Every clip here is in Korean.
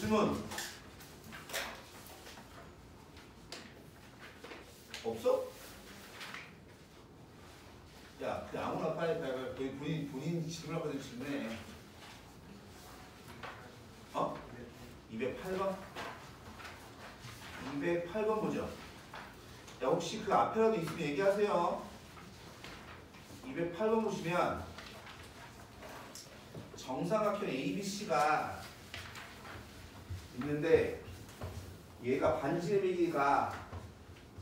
질문 없어? 야, 그 아무나 빨리 본인 질문하고 질문해. 어? 208번? 208번 보죠. 야, 혹시 그 앞에라도 있으면 얘기하세요. 208번 보시면 정삼각형 ABC가 있는데 얘가 반지름의 길이가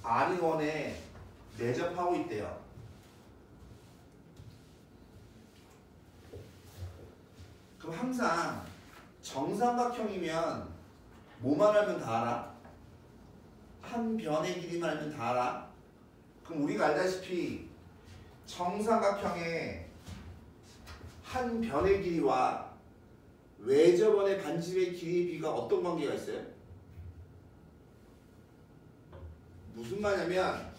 R1에 내접하고 있대요. 그럼 항상 정삼각형이면 뭐만 알면 다 알아? 한 변의 길이만 알면 다 알아? 그럼 우리가 알다시피 정삼각형의 한 변의 길이와 외접원의 반지름의 길이의 비가 어떤 관계가 있어요? 무슨 말이냐면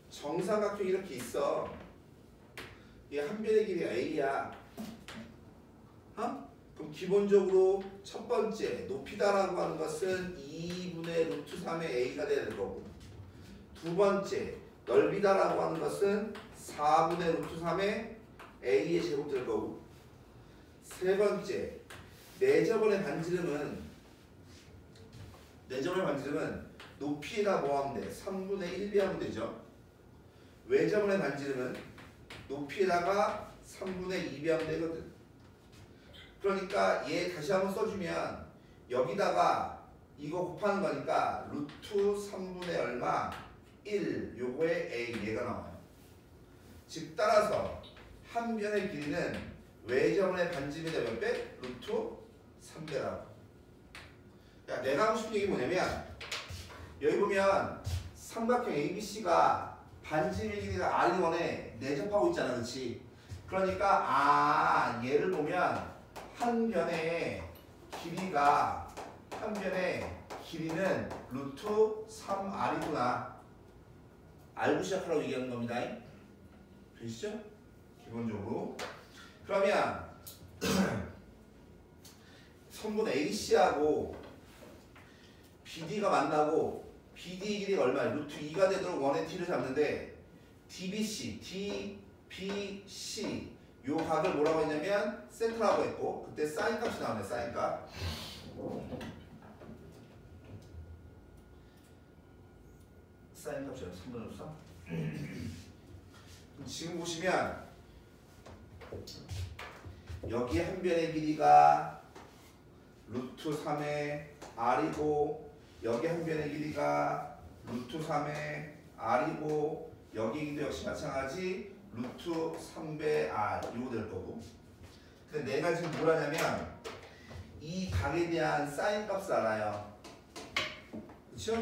정삼각형이 이렇게 있어. 얘 한 변의 길이 A야. 어? 그럼 기본적으로 첫 번째 높이다라고 하는 것은 2분의 루트 3의 A가 돼야 될 거고, 두 번째 넓이다라고 하는 것은 4분의 루트 3의 A의 제곱 될 거고, 세 번째 내접원의 반지름은 높이에다 뭐 하면 돼? 3분의 1 비하면 되죠. 외접원의 반지름은 높이에다가 3분의 2 비하면 되거든. 그러니까 얘 다시 한번 써주면 여기다가 이거 곱하는 거니까 루트 3분의 얼마? 1 요거의 A 얘가 나와요. 즉 따라서 한 변의 길이는 외접원의 반지름이다 몇 배? 루트 3배라고. 야, 내가 하고 싶은 얘기 뭐냐면 여기 보면 삼각형 ABC가 반지름의 길이가 R1에 내접하고 있잖아, 그렇지? 그러니까 얘를 보면 한 변의 길이는 루트 3R이구나. 알고 시작하라고 얘기하는 겁니다. 되시죠? 기본적으로. 그러면 선분 AC하고 BD가 만나고 BD의 길이가 얼마야? 루트 2가 되도록 원의 T를 잡는데 DBC, DBC 요 각을 뭐라고 했냐면 세타라고 했고, 그때 사인 값이 나오네. 사인 값. 사인 값이 3분의 3. 지금 보시면 여기 한 변의 길이가 루트 3의 R이고, 여기 한 변의 길이가 루트 3의 R이고, 여기도 역시 마찬가지 루트 3배 R 이거 될 거고. 근데 내가 지금 뭘 하냐면 이 각에 대한 사인 값을 알아요. 그렇죠?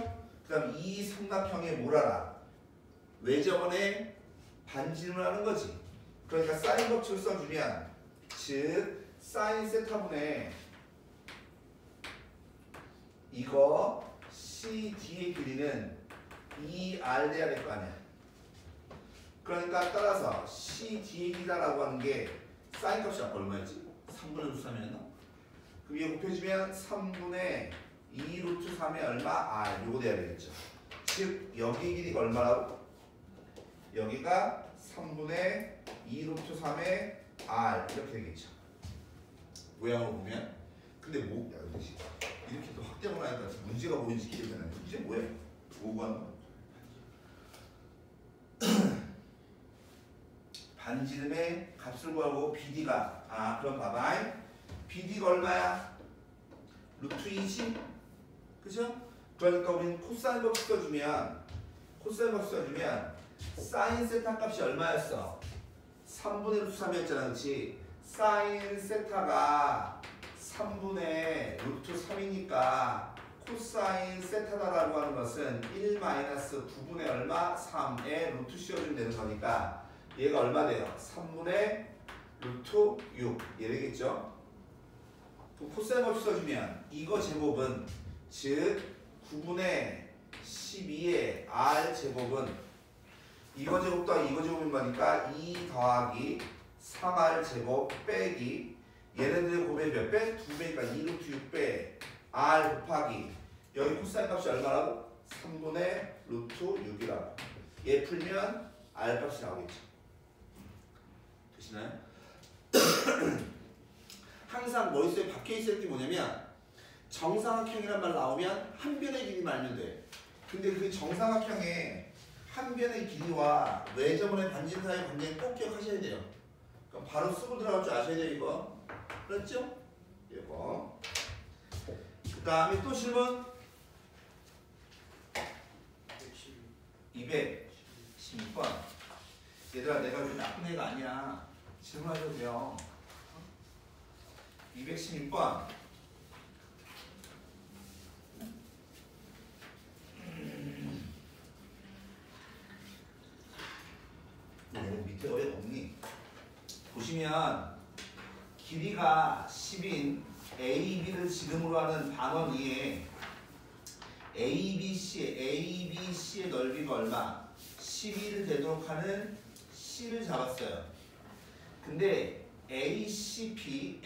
그 다음 이 삼각형의 뭘 알아? 외접원의 반지름을 하는 거지. 그러니까 사인 법칙을 써주면, 즉 사인 세타분의 이거 CD의 길이는 2R 돼야 될 거 아니야. 그러니까 따라서 CD의 길이라고 하는 게 사인 값이 아까 얼마였지? 3분의 루트 3이었나? 그럼 이거 곱해주면 3분의 2 루트 3의 얼마? R 요거 돼야 되겠죠. 즉 여기 길이가 얼마라고? 여기가 3분의 2 루트 3의 R 이렇게 되겠죠. 모양으로 보면. 근데 뭐 이렇게 또 확대하고 나니까 문제가 뭐인지 기억이 안 나요. 이제 뭐야? 뭐 구하는 거? 반지름의 값을 구하고 BD가 그럼 봐봐. BD가 얼마야? 루트 2지? 그죠? 그러니까 우리는 코사인 법칙 써주면 사인 세타 값이 얼마였어? 3분의 루트 3이었잖아, 그렇지? 사인 세타가 3분의 루트 3이니까 코사인 세타다라고 하는 것은 1 마이너스 9분의 얼마? 3에 루트 씌워주면 되는 거니까 얘가 얼마 돼요? 3분의 루트 6 얘 되겠죠? 그럼 코사인 법칙 써주면 이거 제곱은 즉 9분의 12의 R 제곱은 이거 제곱 더하기 이거 제곱인 거니까 2 더하기 3R 제곱 빼기 얘네들의 곱의 몇 배? 2배니까 2 루트 6배 r 곱하기 여기 코사인 값이 얼마라고? 3분의 루트 6이라고. 얘 풀면 r 값이 나오겠죠. 되시나요? 항상 머릿속에 박혀있을 게 뭐냐면 정사각형이란 말 나오면 한 변의 길이만 알면 돼. 근데 그 정사각형의 한 변의 길이와 외접원의 반진 사이의 관계는 꼭 기억하셔야 돼요. 그럼 바로 쓰고 들어갈 줄 아셔야 돼요. 이거 그렇죠? 이거 그 다음에 또 질문 216번. 얘들아 내가 왜 나쁜 애가 아니야. 질문하셔도 돼요. 216번. 밑에 왜 없니? 보시면 길이가 10인 AB를 지름으로 하는 반원 위에 ABC의 넓이가 얼마? 12를 되도록 하는 C를 잡았어요. 근데 ACP나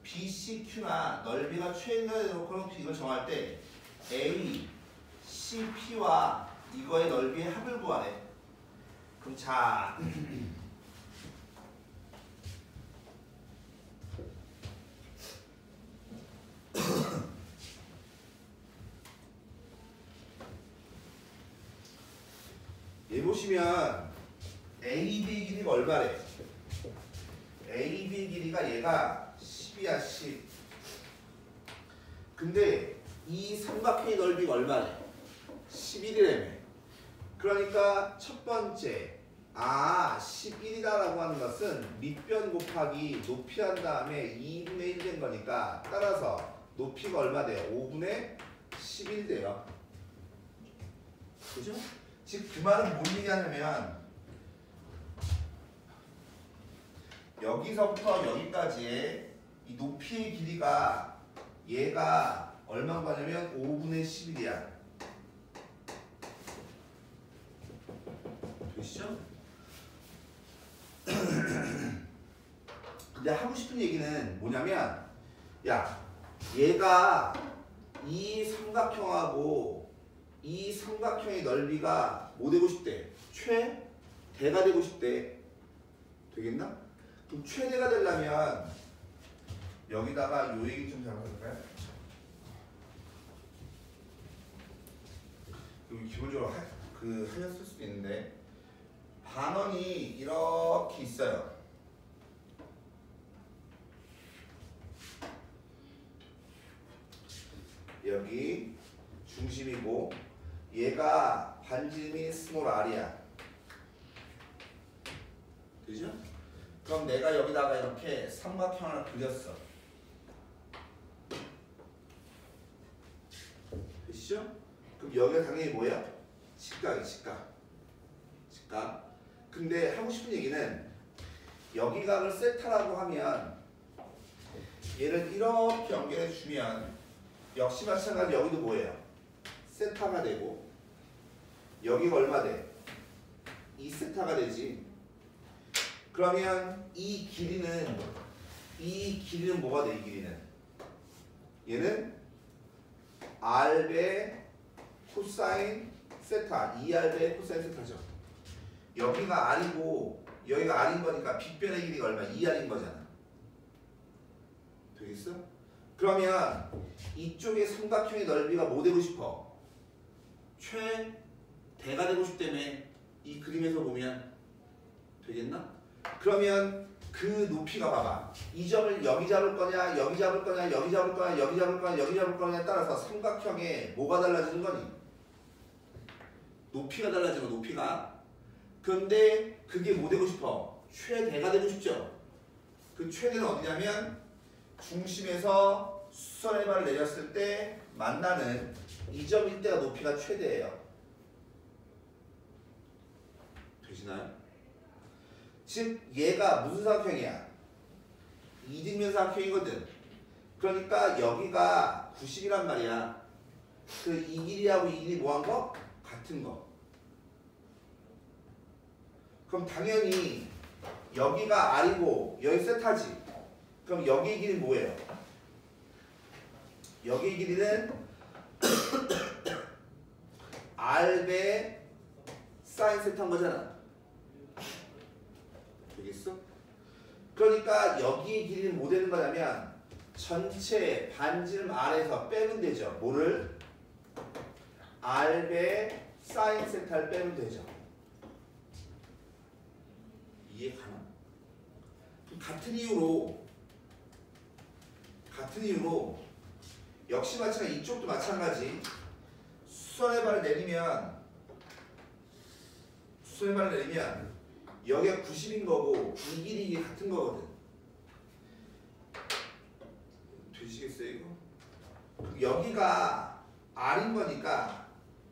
BCQ나 넓이가 최대가 되도록 하는 이걸 정할 때 ACP와 이거의 넓이의 합을 구하래. 그럼 자 얘 보시면 AB 길이가 얼마래? AB 길이가 얘가 10이야 10. 근데 이 삼각형의 넓이가 얼마래? 11이라며. 그러니까 첫 번째 11이다라고 하는 것은 밑변 곱하기 높이 한 다음에 2분의 1 된 거니까 따라서 높이가 얼마 돼요? 5분의 11 돼요. 그죠? 즉 그 말은 뭔 얘기하냐면 여기서부터 여기까지의 이 높이의 길이가 얘가 얼마인 거냐면 5분의 11이야. 되시죠? 근데 하고 싶은 얘기는 뭐냐면 야 얘가 이 삼각형하고 이 삼각형의 넓이가 뭐 되고 싶대? 최대가 되고 싶대. 되겠나? 그럼 최대가 되려면 여기다가 요 얘기 좀 잡아볼까요? 여기 기본적으로 하셨을 수도 있는데 반원이 이렇게 있어요. 여기 중심이고 얘가 반지름이 스몰 r이야. 그죠? 그럼 내가 여기다가 이렇게 삼각형을 그렸어. 되시죠? 그럼 여기가 당연히 뭐야? 직각이 직각. 근데 하고 싶은 얘기는 여기 각을 세타라고 하면 얘를 이렇게 연결해 주면 역시 마찬가지 여기도 뭐예요? 세타가 되고 여기가 얼마 돼? 2세타가 되지. 그러면 이 길이는 뭐가 돼? 이 길이는 얘는 r배 코사인 세타 2r배 코사인 세타죠. 여기가 r이고 여기가 r인 거니까 빗변의 길이가 얼마? 2r인 거잖아. 되겠어? 그러면 이쪽의 삼각형의 넓이가 뭐 되고 싶어? 최대가 되고 싶다며. 이 그림에서 보면 되겠나? 그러면 그 높이가 봐봐. 이 점을 여기 잡을 거냐, 여기 잡을 거냐, 여기 잡을 거냐, 여기 잡을 거냐, 여기 잡을 거냐에 따라서 삼각형에 뭐가 달라지는 거니? 높이가 달라지는 거, 높이가. 근데 그게 뭐 되고 싶어? 최대가 되고 싶죠? 그 최대는 어디냐면 중심에서 수선의 발을 내렸을 때 만나는 이 점일 때가 높이가 최대예요. 되시나요? 즉 얘가 무슨 삼각형이야? 이등변 삼각형이거든. 그러니까 여기가 90이란 말이야. 그 이 길이하고 이 길이 뭐한 거? 같은 거. 그럼 당연히 여기가 r이고 여기 세타지. 그럼 여기 길이 뭐예요? 여기 길이는 R배 사인 세타인 거잖아. 되겠어? 그러니까 여기의 길이는 뭐 되는 거냐면 전체 반지름 R에서 빼면 되죠. 뭐를? R배 사인 세타를 빼면 되죠. 이해 가나? 같은 이유로 역시 마찬가지 이쪽도 마찬가지 수선의 발을 내리면 여기가 90인 거고 이 길이 이게 같은 거거든. 되시겠어요 이거? 여기가 R인 거니까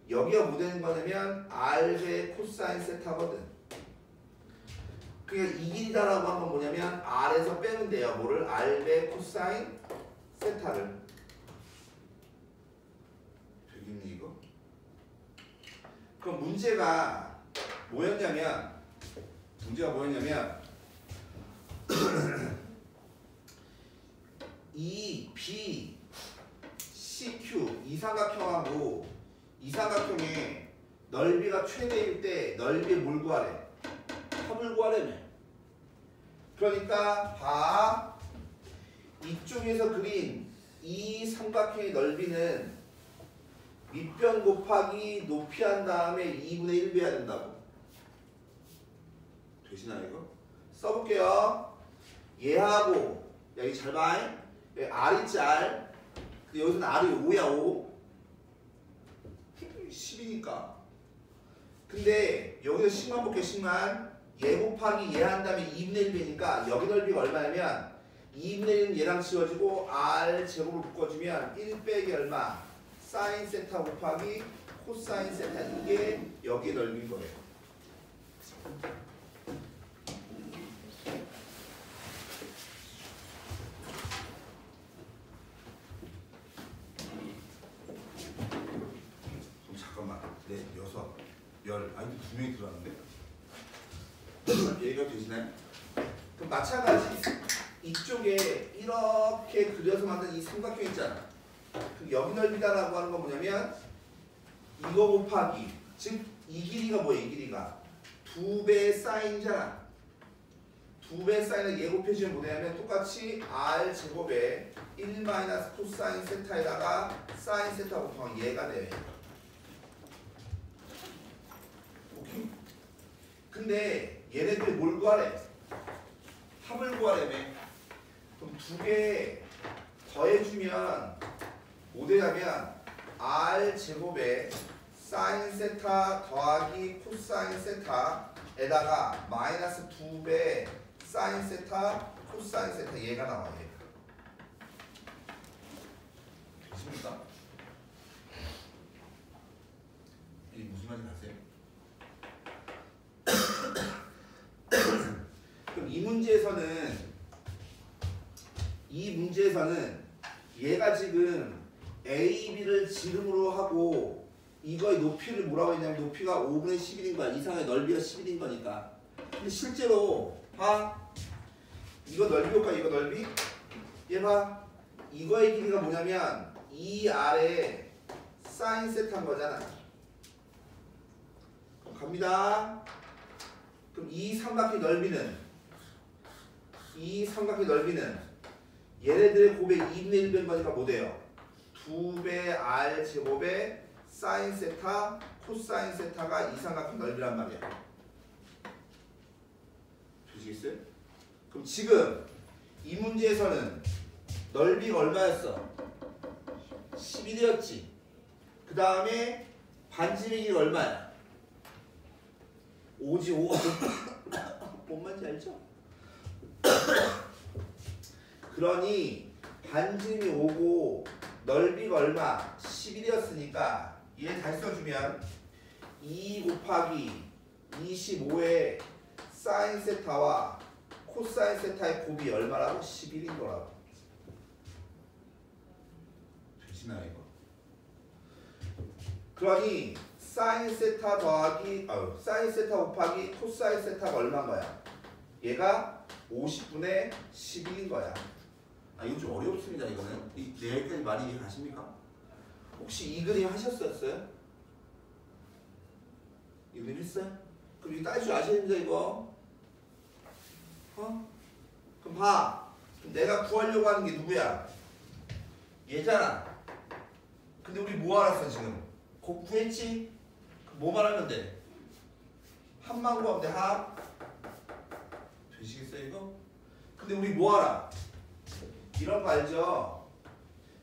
여기가 뭐 되는 거냐면 R배 코사인 세타거든. 그러니까 이 길이다라고 한 건 뭐냐면 R에서 빼면 돼요. 뭐를? R배 코사인 세타를. 되겠니 이거? 그럼 문제가 뭐였냐면 이 B, CQ 이 삼각형하고 이 삼각형의 넓이가 최대일 때 넓이의 뭘 구하래? 합을 구하래며. 그러니까 봐. 이쪽에서 그린 이 삼각형의 넓이는 밑변 곱하기 높이 한 다음에 2분의 1 해야 된다고. 되시나 이거? 써볼게요. 얘하고 여기 잘 봐. 여기 R이 짤. 여기서는 R이 5야 5. 10이니까. 근데 여기서 10만 볼게 10만. 얘 곱하기 얘 한 다음에 2분의 1 되니까 여기 넓이가 얼마냐면 2분의 1은 얘랑 지워지고 R 제곱을 묶어주면 1 빼기 얼마? 사인 세타 곱하기 코사인 세타. 이게 여기 넓이인 거예요. 그럼 잠깐만. 네, 6, 10. 아니 2명이 들어왔는데? 얘기가 되시나요? 그럼 마찬가지 이쪽에 이렇게 그려서 만든 이 삼각형 있잖아. 여기 넓이다라고 하는 건 뭐냐면 이거 곱하기 즉 이 길이가 뭐야? 이 길이가 2배 사인이잖아. 2배 사인을 얘 곱해주면 뭐냐면 똑같이 R 제곱에 1 마이너스 코사인 세타에다가 사인 세타 곱하면 얘가 돼요. 오케이? 근데 얘네들이 뭘 구하래? 합을 구하래며. 그럼 2개 더해주면 뭐 되냐면 R 제곱에 사인 세타 더하기 코사인 세타에다가 마이너스 2배 사인 세타 코사인 세타 얘가 나와요. 되십니까? 이게 무슨 말인지 아세요? 그럼 이 문제에서는 얘가 지금 A, B를 지름으로 하고 이거의 높이를 뭐라고 했냐면 높이가 5분의 11인 거야. 이상의 넓이가 11인 거니까. 근데 실제로 봐. 이거 넓이 볼까? 이거 넓이? 얘 봐. 이거의 길이가 뭐냐면 이 아래 사인 세타인 거잖아. 그럼 갑니다. 그럼 이 삼각형 넓이는 얘네들의 곱의 2분의 1 된 거니까 뭐 돼요? 2배 R 제곱에 사인 세타 코사인 세타가 이 삼각형 넓이란 말이야. 되시겠어요? 그럼 지금 이 문제에서는 넓이가 얼마였어? 11이었지. 그 다음에 반지름의 길이가 얼마야? 5지 5. 뭔 말인지 알죠? 그러니 반지름이 5고 넓이가 얼마? 11이었으니까 얘 다시 써주면 2 곱하기 25의 사인 세타와 코사인 세타의 곱이 얼마라고? 11인 거라고. 되시나요 이거? 그러니 사인 세타 사인 세타 곱하기 코사인 세타가 얼마인 거야? 얘가 50분의 11인 거야. 이거 좀 어렵습니다. 이거는 내일까지 많이 이해가십니까? 혹시 이 그림 하셨었어요? 이 그림 했어요? 그럼 이거 따질 줄 아셔야 됩니다. 이거 그럼 봐. 그럼 내가 구하려고 하는 게 누구야? 얘잖아. 근데 우리 뭐 알았어 지금? 곱 구했지? 뭐만 하면 돼? 합만 구하면 돼. 합. 되시겠어요 이거? 근데 우리 뭐 알아? 이런 거 알죠?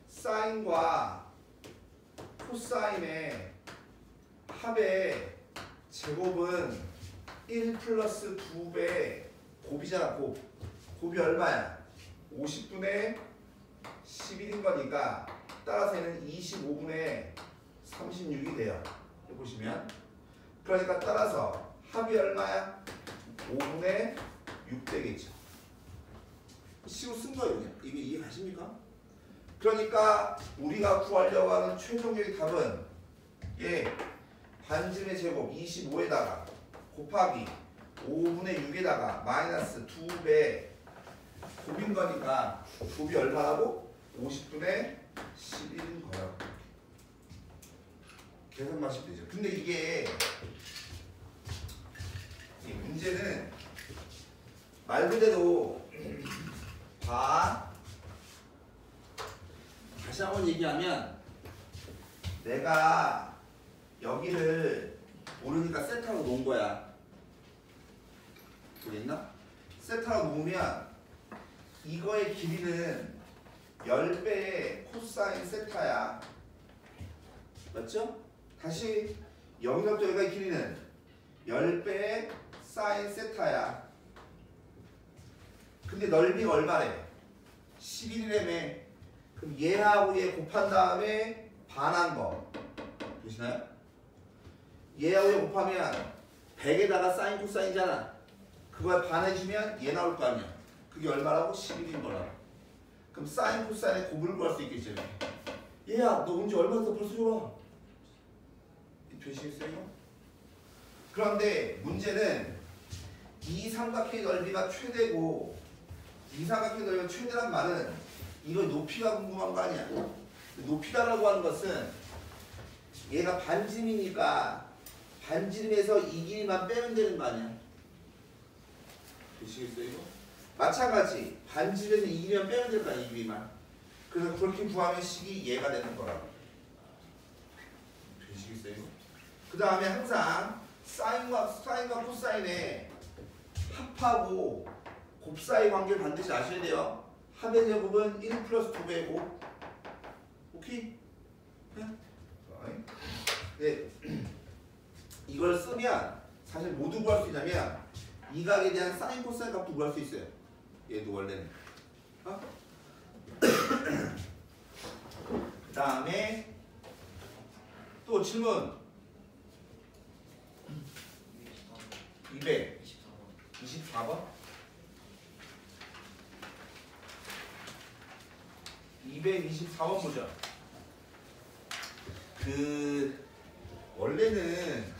사인과 코사인의 합의 제곱은 1 플러스 2배 곱이잖아. 곱이 얼마야? 50분의 11인 거니까 따라서 얘는 25분의 36이 돼요. 여기 보시면 그러니까 따라서 합이 얼마야? 5분의 6 되겠죠. 시우 쓴 거예요. 그냥. 이게 이해가십니까? 그러니까 우리가 구하려고 하는 최종적인 답은 반지름의 제곱 25에다가 곱하기 5분의 6에다가 마이너스 2배 곱인 거니까 곱이 얼마라고? 50분의 11인 거예요. 계산 마시면 되죠. 근데 이게 이 문제는 말 그대로 다시 한번 얘기하면 내가 여기를 모르니까 세타로 놓은 거야. 모르겠나? 세타로 놓으면 이거의 길이는 10배의 코사인 세타야. 맞죠? 다시 여기서부터 여기까지 길이는 10배의 사인 세타야. 근데 넓이가 얼마래? 11이라며. 그럼 얘하고 얘 곱한 다음에 반한 거 보시나요? 얘하고 얘 곱하면 100에다가 사인 코사인이잖아. 그걸 반해주면 얘 나올 거 아니야. 그게 얼마라고? 11인 거라고. 그럼 사인 코사인의 곱을 구할 수 있겠죠. 얘야 너 언제 얼마 더 벌써 줘라. 되시겠어요? 그런데 문제는 이 삼각형의 넓이가 최대고 이 삼각형의 넓이가 최대란 말은 이거 높이가 궁금한 거 아니야. 높이다라고 하는 것은 얘가 반지름이니까 반지름에서 이 길이만 빼면 되는 거 아니야. 되시겠어요 이거? 마찬가지 반지름에서 이 길이만 빼면 될 거 아니야. 이 길이만. 그래서 그렇게 구하면 식이 얘가 되는 거라고. 되시겠어요 이거? 그 다음에 항상 사인과 코사인의 합하고 곱 사이 관계를 반드시 아셔야 돼요. 합의 제곱은 1 플러스 2배의 곱. 오케이? 네. 이걸 쓰면 사실 모두 구할 수 있냐면 이 각에 대한 사인 코사인 값도 구할 수 있어요. 얘도 원래는. 그 다음에 또 질문 224번 224번 보죠. 원래는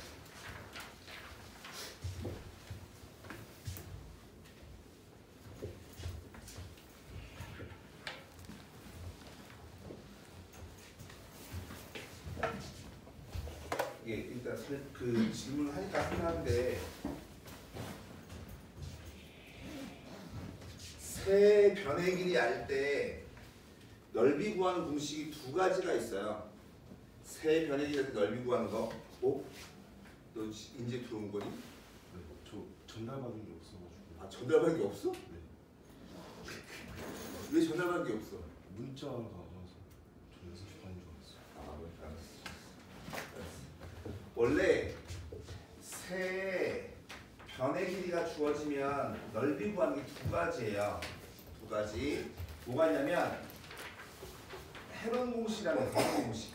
일단 그 질문을 하니까 하는데 세 변의 길이 알 때 넓이 구하는 공식이 두 가지가 있어요. 세 변의 길이 할 때 넓이 구하는 거. 너 이제 들어온 거니? 네, 저 전달받은 게 없어가지고. 전달받은 게 없어? 네. 왜 전달받은 게 없어? 문자가 와서 저 6시 반인 줄 알았어요. 알았어. 원래 세 변의 길이가 주어지면 넓이 구하는 게 두 가지예요. 두 가지. 뭐가 있냐면 헤론 공식이라고 해요. 헤론 공식.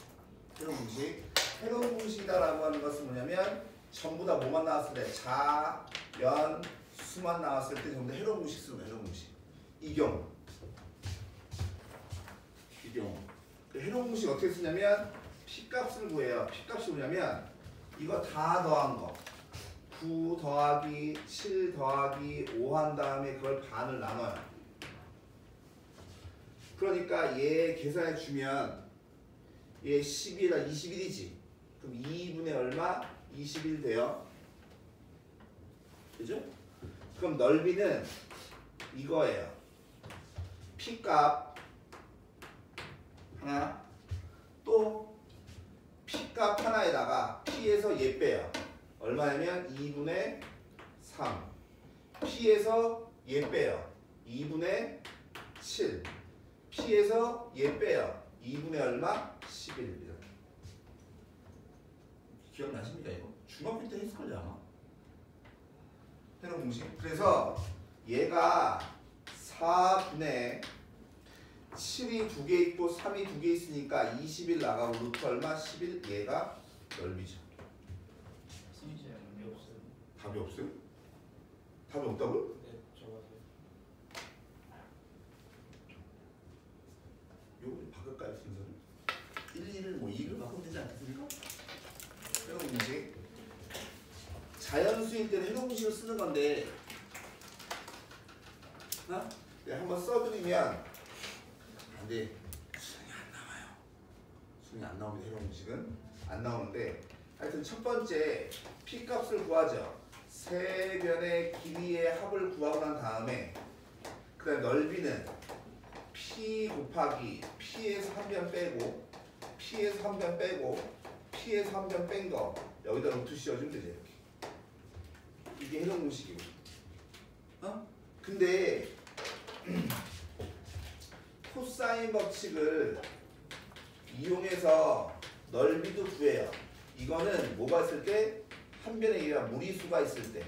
헤론 공식이다라고 하는 것은 뭐냐면 전부 다 뭐만 나왔을 때 자, 연, 수만 나왔을 때 전부 다 헤론 공식 쓰는 거예요. 헤론 공식. 이 경우. 그 헤론 공식 어떻게 쓰냐면 P값을 구해요. P값이 뭐냐면 이거 다 더한 거. 9 더하기 7 더하기 5 한 다음에 그걸 반을 나눠요. 그러니까 얘 계산해 주면 얘 10이라 21이지. 그럼 2분의 얼마? 21 돼요. 그죠? 그럼 넓이는 이거예요. P값 하나, 또 P값 하나에다가 P에서 얘 빼요. 얼마냐면 2분의 3. P에서 얘 빼요. 2분의 7. P에서 얘 빼요. 2분의 얼마? 11. 이렇게. 기억나십니까 이거? 중학교 때 했을걸요 아마. 해놓은 공식. 그래서 얘가 4분의 7이 2개 있고 3이 2개 있으니까 20일 나가고 루트 얼마? 11. 얘가 넓이죠. 승희씨 의미 없어요. 답이 없어요? 답이 없다고요? 네, 적어서요. 요걸 바꿀까요 순서를? 1, 2를 뭐 2를 바꾸면 되지 않겠습니까? 해놓은 공식. 자연수일 때는 해놓은 공식을 쓰는 건데 네, 한번 써드리면 근데 수능이 안 나와요. 수능이 안 나오는데 해놓은 공식은 안 나오는데 하여튼 첫 번째 P값을 구하죠. 세 변의 길이의 합을 구하고 난 다음에 그 다음 넓이는 P 곱하기 P에서 한 변 빼고 P에서 한 변 빼고 P에서 한 변 뺀 거 여기다 루트 씌워주면 되죠. 이렇게. 이게 해놓은 공식이고. 근데 코사인 법칙을 이용해서 넓이도 구해요. 이거는 뭐가 있을 때? 한 변에 의한 무리수가 있을 때.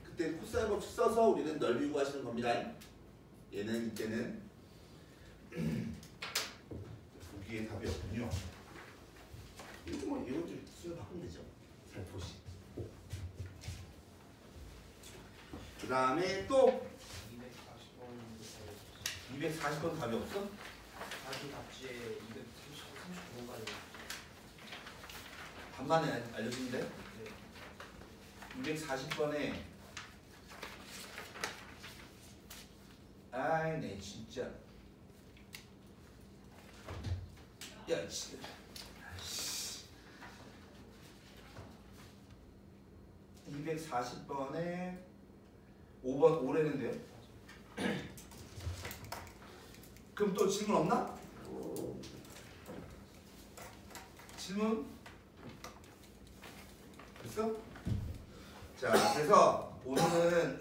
그때 코사인 법칙 써서 우리는 넓이 구하시는 겁니다. 얘는 이때는 보기에 답이 없군요. 이것도 뭐 이것도 수요 바꾸면 되죠. 살포시. 그 다음에 또 240번 답이 없어? 자기 답지에 239번까지. 반만에 알려주는데? 네. 240번에 아이 네 진짜 야 진짜 240번에 5번 오래는데요? 그럼 또 질문 없나? 질문? 됐어? 자, 그래서 오늘은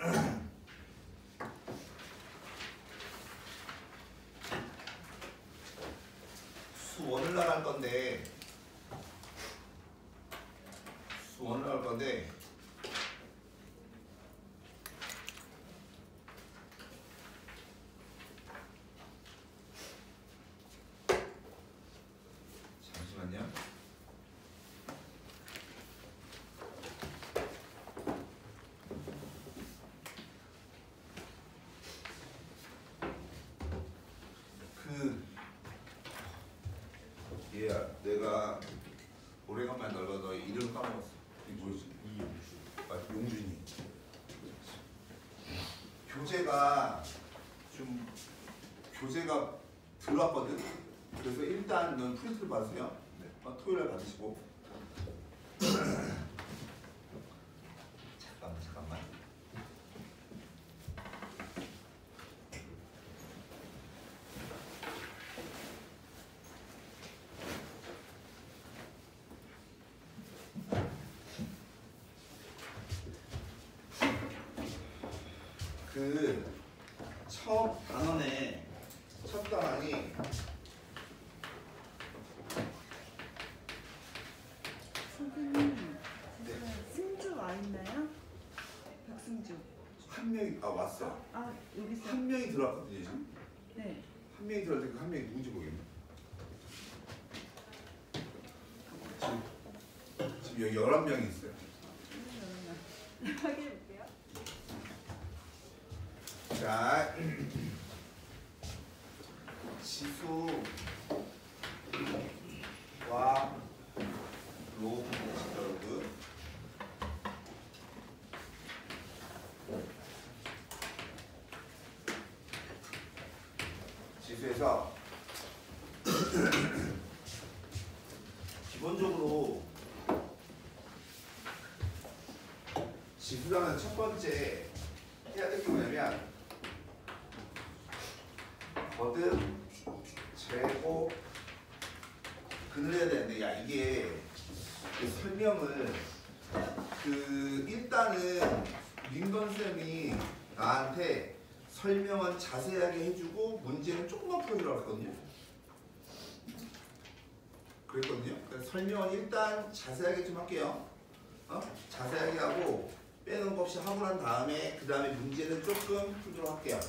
수원을 나갈 건데 잠시만요. 얘야, 내가 오래간만에 널봐 너 이름 까먹었어. 이게 뭐지? 이용주. 아, 용준이. 교재가 들어왔거든. 그래서 일단 넌 프린트를 받으세요. 네. 토요일에 받으시고. 잠깐만. 그 첫 단원에 첫 단원이 선생님, 네. 승주 와 있나요? 박승주. 한 명이 왔어. 아, 여기 있어요. 한 명이 들어왔거든요 지금. 네. 한 명이 들어왔는데 그 한 명이 누군지 모르겠네. 지금 여기 11명이 있어요. 확인해 볼게요. 자, 지수와 로그 지수에서 기본적으로 지수라는 첫 번째 해야 될 게 뭐냐면 거듭 제곱 근을 해야 되는데 야 이게 설명을 일단은 민건 쌤이 나한테 설명은 자세하게 해주고 문제는 조금만 풀어주라고 했거든요. 그랬거든요. 그래서 설명은 일단 자세하게 좀 할게요. 자세하게 하고 빼놓은 거 없이 하고 난 다음에 그 다음에 문제는 조금 풀도록 할게요.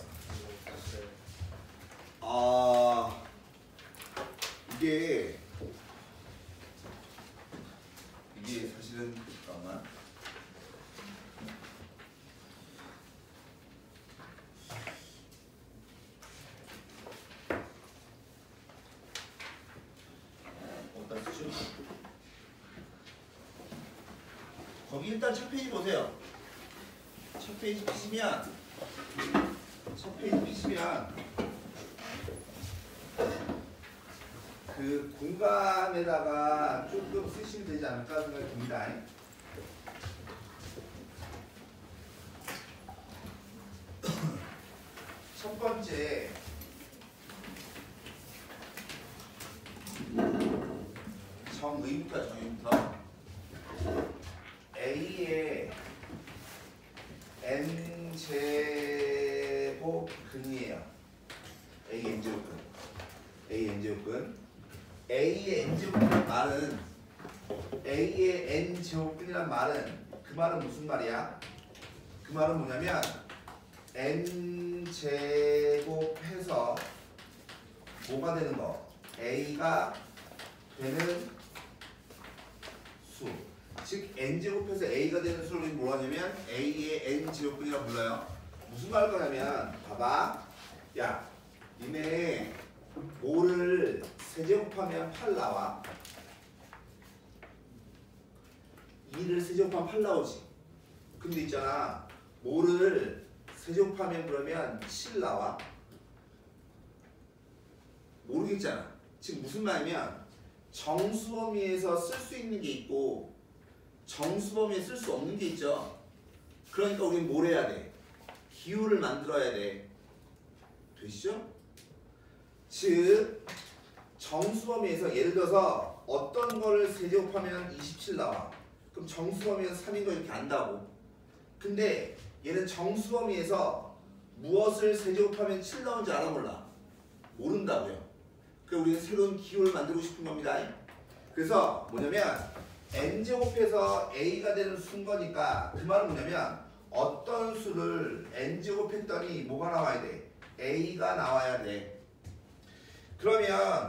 이게 사실은 잠깐만. 어디다 쓰죠? 거기 일단 첫 페이지 보세요. 첫 페이지 피시면 그 공간에다가 조금 쓰시면 되지 않을까 생각이 듭니다. 첫 번째 정의부터 A의 n제곱 근이에요. A의 n제곱근. A의 n제곱근이란 말은 A의 n제곱근이란 말은 그 말은 무슨 말이야? 그 말은 뭐냐면 n제곱해서 뭐가 되는 거? A가 되는 수. 즉 n제곱해서 A가 되는 수를 뭐라 하냐면 A의 n제곱근이라고 불러요. 무슨 말일 거냐면 봐봐. 야 니네 5를 세제곱하면 8 나와. 2를 세제곱하면 8 나오지. 근데 있잖아 5를 세제곱하면 그러면 7 나와. 모르겠잖아. 지금 무슨 말이냐면 정수범위에서 쓸 수 있는 게 있고 정수범위에 쓸 수 없는 게 있죠. 그러니까 우리는 뭘 해야 돼? 기호를 만들어야 돼. 되시죠? 즉 정수범위에서 예를 들어서 어떤 거를 세제곱하면 27 나와. 그럼 정수범위에서 3인 거 이렇게 안다고. 근데 얘는 정수범위에서 무엇을 세제곱하면 7 나오는지 알아 몰라? 모른다고요. 그래서 우리는 새로운 기호를 만들고 싶은 겁니다. 그래서 뭐냐면 n제곱해서 a가 되는 수인 거니까 그 말은 뭐냐면 어떤 수를 n제곱했더니 뭐가 나와야 돼? a가 나와야 돼. 그러면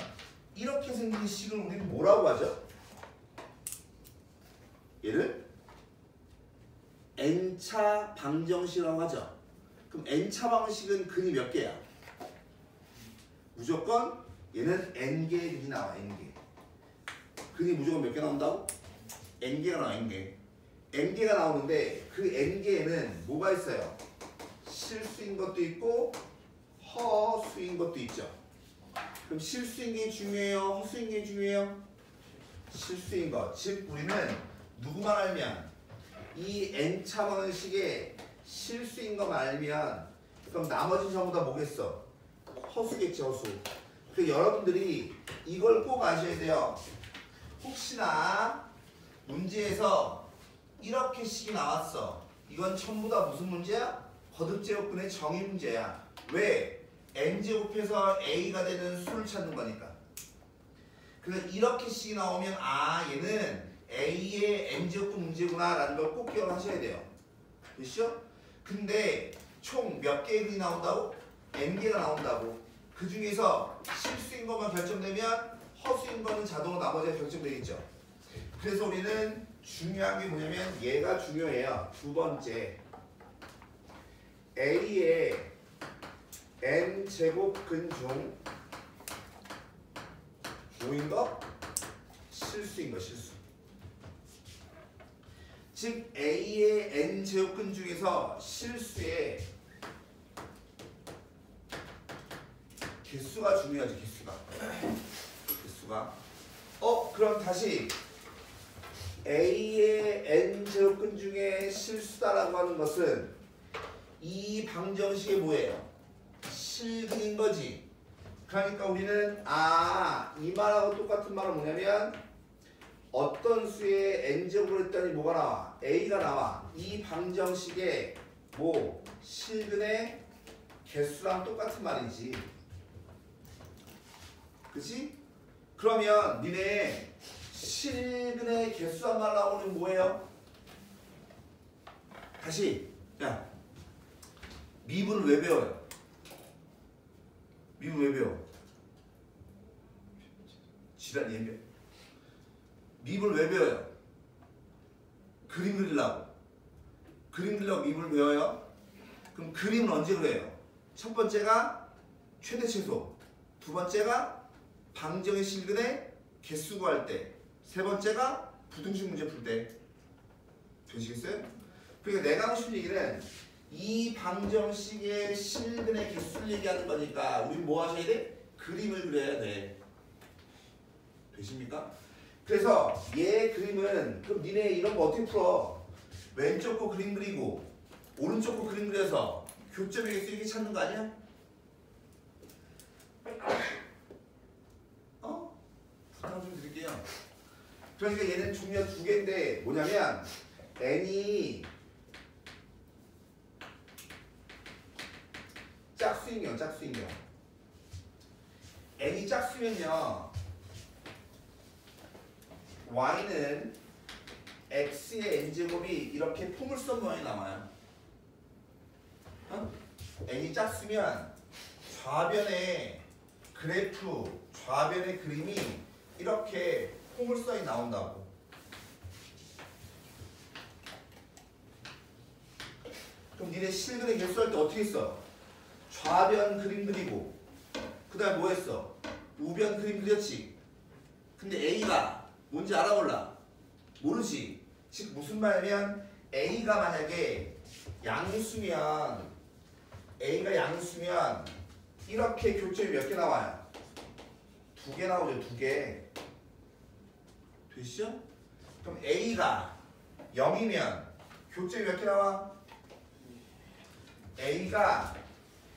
이렇게 생긴 식을 우리는 뭐라고 하죠? 얘를 n차 방정식이라고 하죠. 그럼 n차 방식은 근이 몇 개야? 무조건 얘는 n개의 근이 나와. n개. 근이 무조건 몇 개 나온다고? n개가 나와. n개가 나오는데 그 n개에는 뭐가 있어요? 실수인 것도 있고 허수인 것도 있죠. 그럼 실수인 게 중요해요? 허수인 게 중요해요? 실수인 것. 즉 우리는 누구만 알면 이 n차 방식의 실수인 것만 알면 그럼 나머지 전부 다 뭐겠어? 허수겠지. 허수. 그 여러분들이 이걸 꼭 아셔야 돼요. 혹시나 문제에서 이렇게 식이 나왔어. 이건 전부 다 무슨 문제야? 거듭제곱근의 정의 문제야. 왜? n제곱해서 a가 되는 수를 찾는 거니까. 그래서 이렇게 식이 나오면 아 얘는 a의 n제곱근 문제구나 라는 걸 꼭 기억하셔야 돼요. 됐죠? 근데 총 몇 개의 근이 나온다고? n개가 나온다고. 그 중에서 실수인 것만 결정되면 허수인 거는 자동으로 나머지가 결정되겠죠. 그래서 우리는 중요한 게 뭐냐면 얘가 중요해요. 두 번째 A의 n제곱근 중 뭐인 거? 실수인 거. 실수. 즉 A의 n제곱근 중에서 실수의 개수가 중요하지. 개수가. 개수가. 그럼 다시 A의 n제곱근 중에 실수다라고 하는 것은 이 방정식이 뭐예요? 실근인 거지. 그러니까 우리는 이 말하고 똑같은 말은 뭐냐면 어떤 수의 n제곱으로 했더니 뭐가 나와? A가 나와. 이 방정식의 실근의 개수랑 똑같은 말이지. 그치? 그러면 니네 실근의 개수한 말 나오는 뭐예요? 다시 야 미분을 왜 배워요? 미분 왜 배워? 지랄 예명. 미분을 왜 배워요? 그림 그리려고. 그림 그리려고 미분을 배워요? 그럼 그림은 언제 그려요? 첫 번째가 최대 최소, 두 번째가 방정의 실근의 개수 구할 때, 세 번째가 부등식 문제 풀 때. 되시겠어요? 그러니까 내가 하고 싶은 얘기는 이 방정식의 실근의 개수를 얘기하는 거니까 우리 뭐 하셔야 돼? 그림을 그려야 돼. 되십니까? 그래서 얘 그림은 그럼 니네 이런 거 어떻게 풀어? 왼쪽 거 그림 그리고 오른쪽 거 그림 그려서 교점의 개수 이렇게 찾는 거 아니야? 부탁 좀 드릴게요. 그러니까 얘는 중요 두 개인데 뭐냐면 n이 짝수인경 짝수인경. n이 짝수면요 y는 x의 n제곱이 이렇게 포물선 모양이 나와요. n이 짝수면 좌변의 그래프, 좌변의 그림이 이렇게 포물선이 나온다고. 그럼 니네 실근의 개수할 때 어떻게 했어? 좌변 그림 그리고 그 다음에 뭐 했어? 우변 그림 그렸지. 근데 A가 뭔지 알아 몰라? 모르지. 즉 무슨 말이냐면 A가 만약에 양수면 이렇게 교점이 몇 개 나와요? 2개 나오죠. 2개. 되시죠? 그럼 A가 0이면 교점이 몇 개 나와? A가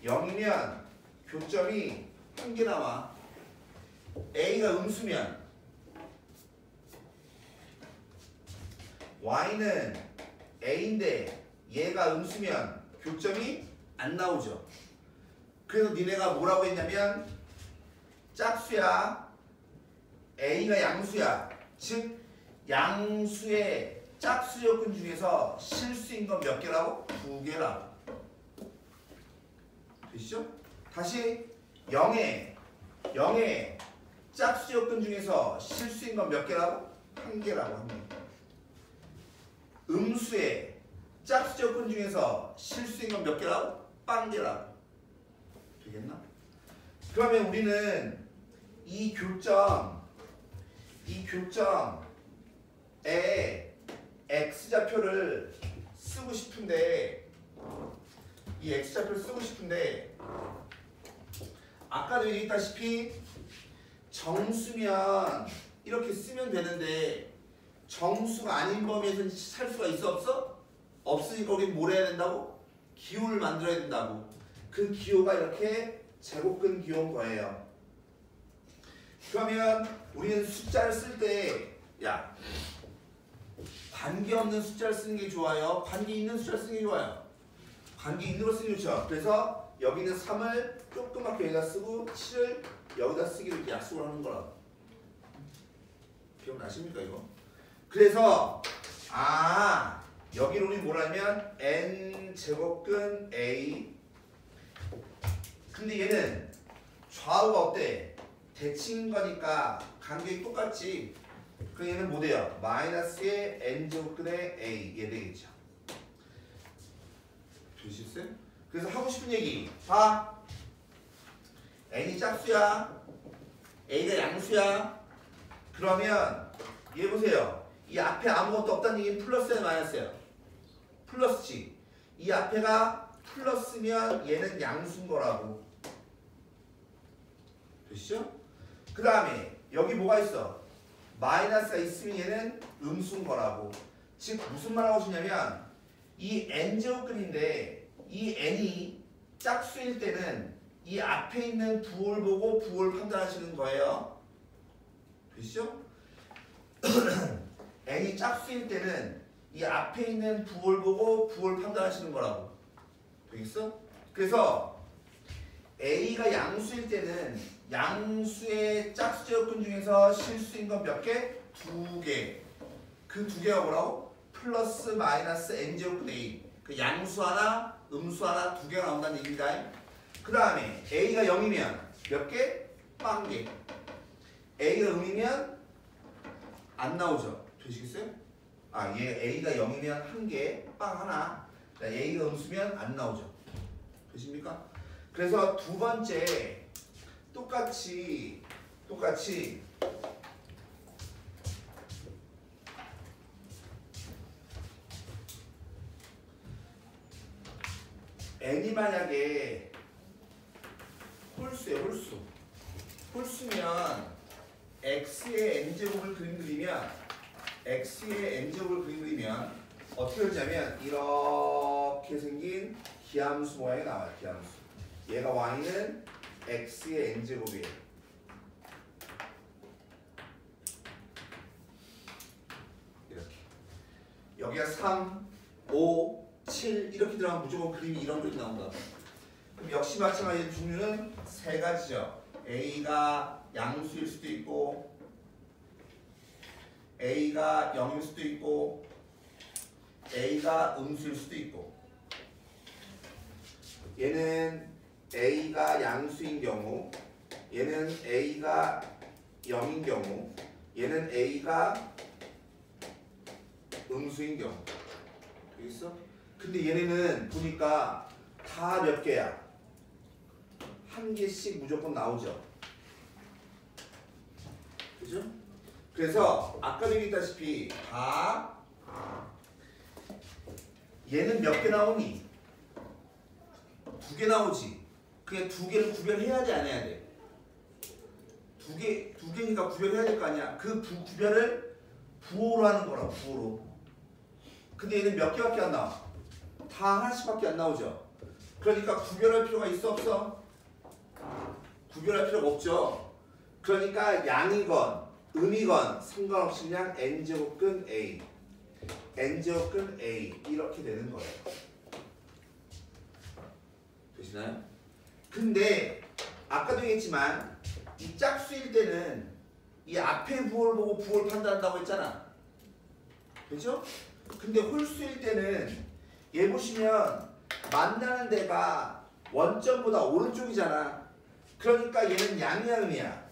0이면 교점이 1개 나와. A가 음수면 Y는 A인데 얘가 음수면 교점이 안 나오죠. 그래서 니네가 뭐라고 했냐면 짝수야, A가 양수야. 즉 양수의 짝수 조건 중에서 실수인 건 몇 개라고? 2개라고. 되시죠? 다시 0의 짝수 조건 중에서 실수인 건 몇 개라고? 1개라고 합니다. 음수의 짝수 조건 중에서 실수인 건 몇 개라고? 빵개라고. 되겠나? 그러면 우리는 이 교점에 x좌표를 쓰고 싶은데 이 x좌표를 쓰고 싶은데 아까도 얘기했다시피 정수면 이렇게 쓰면 되는데 정수가 아닌 범위에서 살 수가 있어 없어? 없으니까 우리 뭘 해야 된다고? 기호를 만들어야 된다고. 그 기호가 이렇게 제곱근 기호인 거예요. 그러면 우리는 숫자를 쓸 때 관계없는 숫자를 쓰는 게 좋아요? 관계 있는 숫자를 쓰는 게 좋아요? 관계 있는 걸 쓰는 게 좋죠. 그래서 여기는 3을 조그맣게 여기다 쓰고 7을 여기다 쓰기로 이렇게 약속을 하는 거라고. 기억나십니까 이거? 그래서 여기로 우리 뭐라면 n제곱근 a. 근데 얘는 좌우가 어때? 대칭인 거니까 간격이 똑같지. 그럼 얘는 뭐 돼요? 마이너스의 n제곱근의 a. 얘 되겠죠. 되시겠어요? 그래서 하고 싶은 얘기 봐. n이 짝수야, a가 양수야. 그러면 얘 보세요. 이 앞에 아무것도 없다는 얘기는 플러스야 마이너스야? 플러스지. 이 앞에가 플러스면 얘는 양수인 거라고. 되시죠? 그 다음에 여기 뭐가 있어? 마이너스가 있으면 얘는 음수인 거라고. 즉 무슨 말 하고 싶냐면 이 n제곱근인데 이 n이 짝수일 때는 이 앞에 있는 부호를 보고 부호를 판단하시는 거예요. 되시죠? n이 짝수일 때는 이 앞에 있는 부호를 보고 부호를 판단하시는 거라고. 되겠어? 그래서 a가 양수일 때는 양수의 짝수제곱근 중에서 실수인 건 몇 개? 2개. 그 2개가 뭐라고? 플러스 마이너스 n제곱근 a. 그 양수 하나, 음수 하나 2개가 나온다는 얘기입니다. 그 다음에 a가 0이면 몇 개? 빵 개. a가 음이면 안 나오죠. 되시겠어요? 얘 a가 0이면 1개, 빵 하나. a가 음수면 안 나오죠. 되십니까? 그래서 두 번째 똑같이 n이 만약에 홀수예요. 홀수면 x의 n제곱을 그리면 어떻게 되냐면 이렇게 생긴 기함수 모양이 나와요. 기함수. 얘가 y는 x의 n제곱이에요. 이렇게. 여기가 3, 5, 7 이렇게 들어가면 무조건 그림이 이런 그림이 나온다. 그럼 역시 마찬가지로 종류는 세 가지죠. a가 양수일 수도 있고 a가 0일 수도 있고 a가 음수일 수도 있고. 얘는 a가 양수인 경우, 얘는 a가 0인 경우, 얘는 a가 음수인 경우. 되겠어? 근데 얘네는 보니까 다 몇 개야? 한 개씩 무조건 나오죠. 그죠? 그래서 아까도 얘기했다시피 다 얘는 몇 개 나오니? 2개 나오지. 그냥 2개를 구별해야지 안 해야 돼. 2개니까 구별해야 될 거 아니야. 그 구별을 부호로 하는 거라고. 부호로. 근데 얘는 몇 개밖에 안 나와? 다 하나씩밖에 안 나오죠. 그러니까 구별할 필요가 있어 없어? 구별할 필요가 없죠. 그러니까 양이건 음이건 상관없이 그냥 n제곱근 a, n제곱근 a 이렇게 되는 거예요. 되시나요? 근데 아까도 얘기했지만 이 짝수일 때는 이 앞에 부호를 보고 부호를 판단한다고 했잖아. 그죠? 근데 홀수일 때는 얘 보시면 만나는 데가 원점보다 오른쪽이잖아. 그러니까 얘는 양이야 음이야?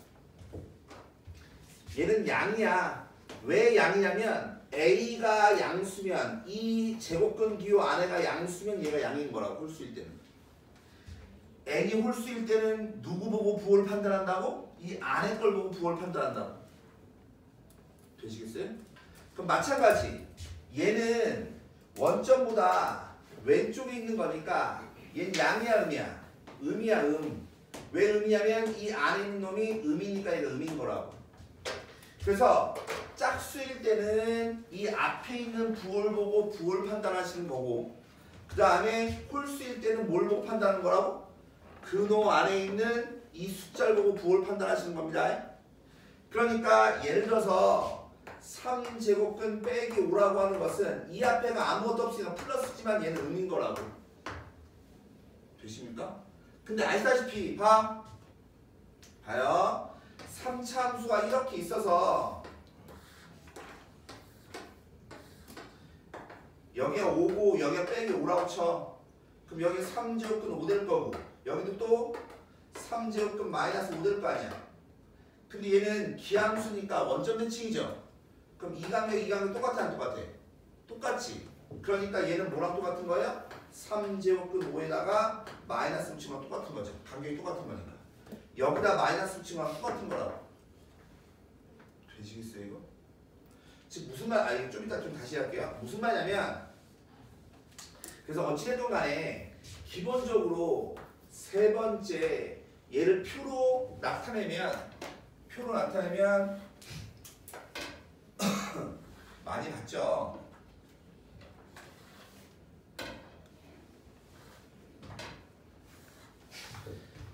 얘는 양이야. 왜 양이냐면 a가 양수면 이 제곱근 기호 안에가 양수면 얘가 양인 거라고. 홀수일 때는. n이 홀수일 때는 누구 보고 부호를 판단한다고? 이 안에 걸 보고 부호를 판단한다고. 되시겠어요? 그럼 마찬가지 얘는 원점보다 왼쪽에 있는 거니까 얘는 양이야 음이야? 음이야 음. 왜 음이냐면 이 안에 있는 놈이 음이니까 얘가 음인 거라고. 그래서 짝수일 때는 이 앞에 있는 부호를 보고 부호를 판단하시는 거고, 그 다음에 홀수일 때는 뭘 보고 판단하는 거라고? 근호 안에 있는 이 숫자를 보고 부호를 판단하시는 겁니다. 그러니까 예를 들어서 3제곱근 빼기 5라고 하는 것은 이 앞에가 아무것도 없으니까 플러스지만 얘는 음인 거라고. 되십니까? 근데 아시다시피 봐요. 3차 함수가 이렇게 있어서 여기가 5고 여기가 빼기 5라고 쳐. 그럼 여기 3제곱근 5 될 거고 여기도 또 3제곱근 마이너스 5 될 거 아니야. 근데 얘는 기함수니까 원점 대칭이죠. 그럼 이 간격 이 간격 똑같아 안 똑같아? 똑같지. 그러니까 얘는 뭐랑 똑같은 거야? 3제곱근 5에다가 마이너스 붙이면 똑같은 거죠. 간격이 똑같은 거니까. 여기다 마이너스 붙이면 똑같은 거라고. 되시겠어요 이거? 지금 무슨 말, 아니 좀 이따 좀 다시 할게요. 무슨 말이냐면 그래서 어찌됐든 간에 기본적으로 세 번째 얘를 표로 나타내면 표로 나타내면 많이 봤죠.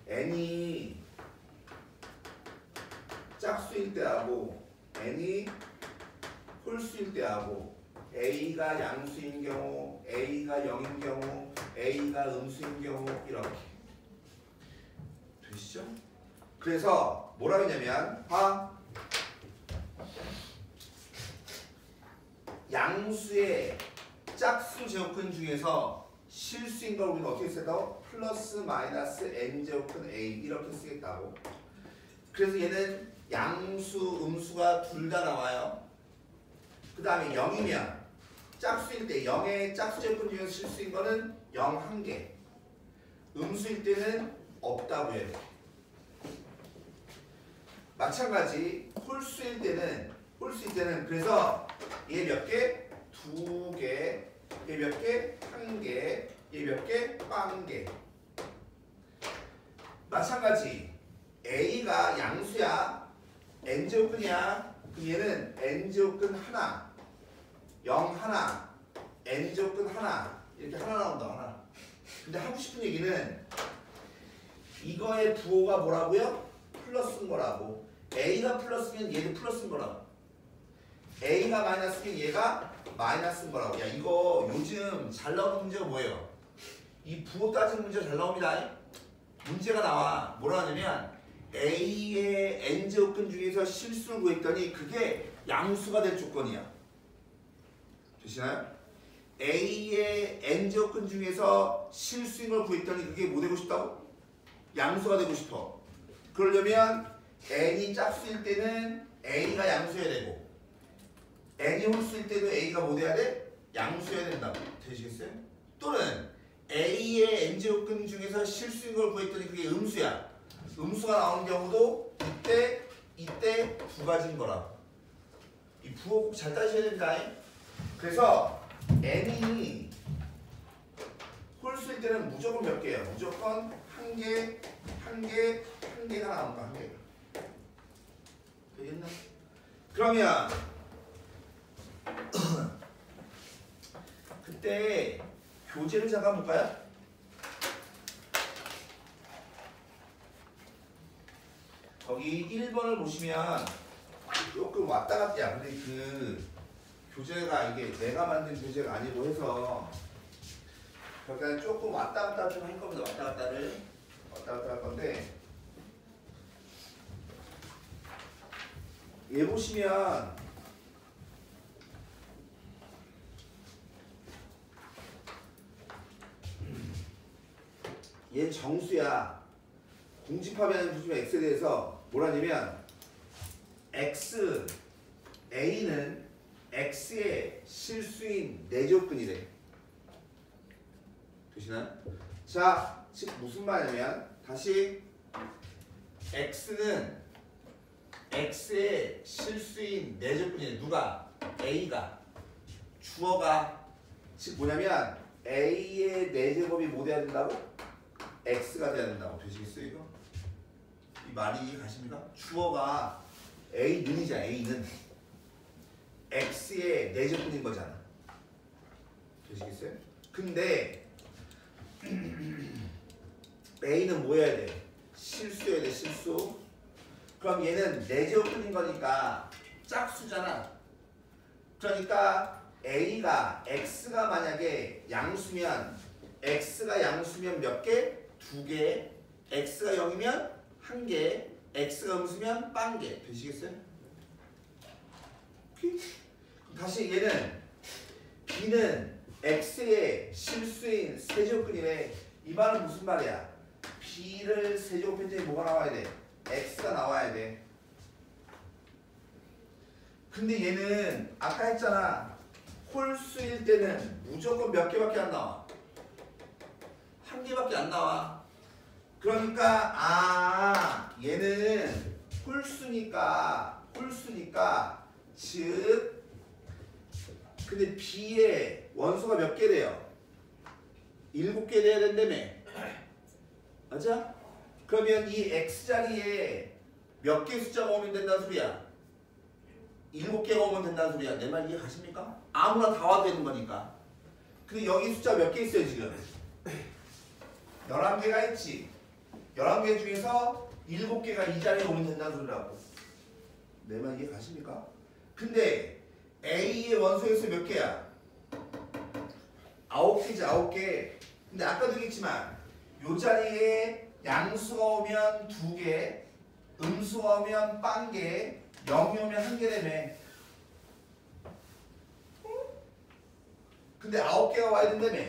n이 짝수일 때하고 n이 홀수일 때하고 a가 양수인 경우, a가 0인 경우, a가 음수인 경우 이렇게 되시죠? 그래서 뭐라고 했냐면 양수의 짝수 제곱근 중에서 실수인 걸 우리는 어떻게 쓰겠다고? 플러스 마이너스 n 제곱근 a 이렇게 쓰겠다고. 그래서 얘는 양수, 음수가 둘 다 나와요. 그 다음에 0이면 짝수일 때 0의 짝수 제곱근 중에서 실수인 거는 0 한 개. 음수일 때는 없다고 해요. 마찬가지 홀수일 때는 그래서 얘 몇 개? 두 개. 얘 몇 개? 한 개. 얘 몇 개? 빵 개. 마찬가지 a가 양수야. n제곱근이야. 그럼 얘는 n제곱근 하나, 0 하나, n제곱근 하나 이렇게 하나 나온다. 하나. 근데 하고 싶은 얘기는 이거의 부호가 뭐라고요? 플러스인 거라고. a가 플러스면 얘도 플러스인 거라고. a가 마이너스면 얘가 마이너스인 거라고. 야 이거 요즘 잘 나오는 문제가 뭐예요? 이 부호 따지는 문제가 잘 나옵니다. 문제가 나와. 뭐라 하냐면 a의 n제곱근 중에서 실수를 구했더니 그게 양수가 될 조건이야. 되시나요? a의 n제곱근 중에서 실수인 걸 구했더니 그게 뭐 되고 싶다고? 양수가 되고 싶어. 그러려면 n이 짝수일 때는 a가 양수여야 되고 n이 홀수일 때도 a가 뭐 돼야 돼? 양수여야 된다고. 되시겠어요? 또는 a의 n제곱근 중에서 실수인 걸 구했더니 그게 음수야. 음수가 나오는 경우도 이때 두 가지인 거라. 이 부호 꼭 잘 따셔야 된다. 그래서 n이 홀수일 때는 무조건 몇 개예요? 무조건 한 개가 나온다. 한 개가. 되겠나? 그러면 그때 교재를 잠깐 볼까요? 거기 1번을 보시면 조금 왔다 갔다. 근데 그 교재가 이게 내가 만든 교재가 아니고 해서 그러니까 조금 왔다 갔다 좀 할 겁니다. 왔다 갔다 할 건데 얘 보시면 얘 정수야. 공집합이라는 조심의 x에 대해서 뭐라냐면 a는 x의 실수인 내제곱근이래. 되시나요? 자, 즉 무슨 말이냐면 다시 x는 x의 실수인 내제곱근이래. 누가? a가. 주어가. 즉 뭐냐면 a의 내제곱이 뭐 돼야 된다고? x가 돼야 된다고. 되시겠어요 이거? 이 말이 이해 가십니까? 주어가 a는이잖아. a는 x의 내제곱인 거잖아. 되시겠어요? 근데 a는 뭐 해야 돼? 실수해야 돼. 실수. 그럼 얘는 내제곱인 거니까 짝수잖아. 그러니까 a가 x가 만약에 양수면 x가 양수면 몇 개? 두 개. x가 0이면 한 개. x가 음수면 빵 개. 되시겠어요? 오케이? 다시 얘는 b는 x의 실수인 세제곱근이래. 이 말은 무슨 말이야? b를 세제곱했더니 뭐가 나와야 돼? x가 나와야 돼. 근데 얘는 아까 했잖아. 홀수일 때는 무조건 몇 개밖에 안 나와? 한 개밖에 안 나와. 그러니까 얘는 홀수니까 즉 근데 b의 원소가 몇 개 돼요? 7개 돼야 된다며. 맞아? 그러면 이 x 자리에 몇 개 숫자가 오면 된다는 소리야? 7개가 오면 된다는 소리야. 내 말 이해 가십니까? 아무나 다 와도 되는 거니까. 근데 여기 숫자 몇 개 있어요 지금? 11개가 있지. 11개 중에서 7개가 이 자리에 오면 된다는 소리라고. 내 말 이해 가십니까? 근데 A의 원소의 수 몇 개야? 9개지 9개. 근데 아까도 얘기했지만 요 자리에 양수가 오면 2개, 음수가 오면 1개, 0이 오면 1개라며. 근데 9개가 와야 된다며.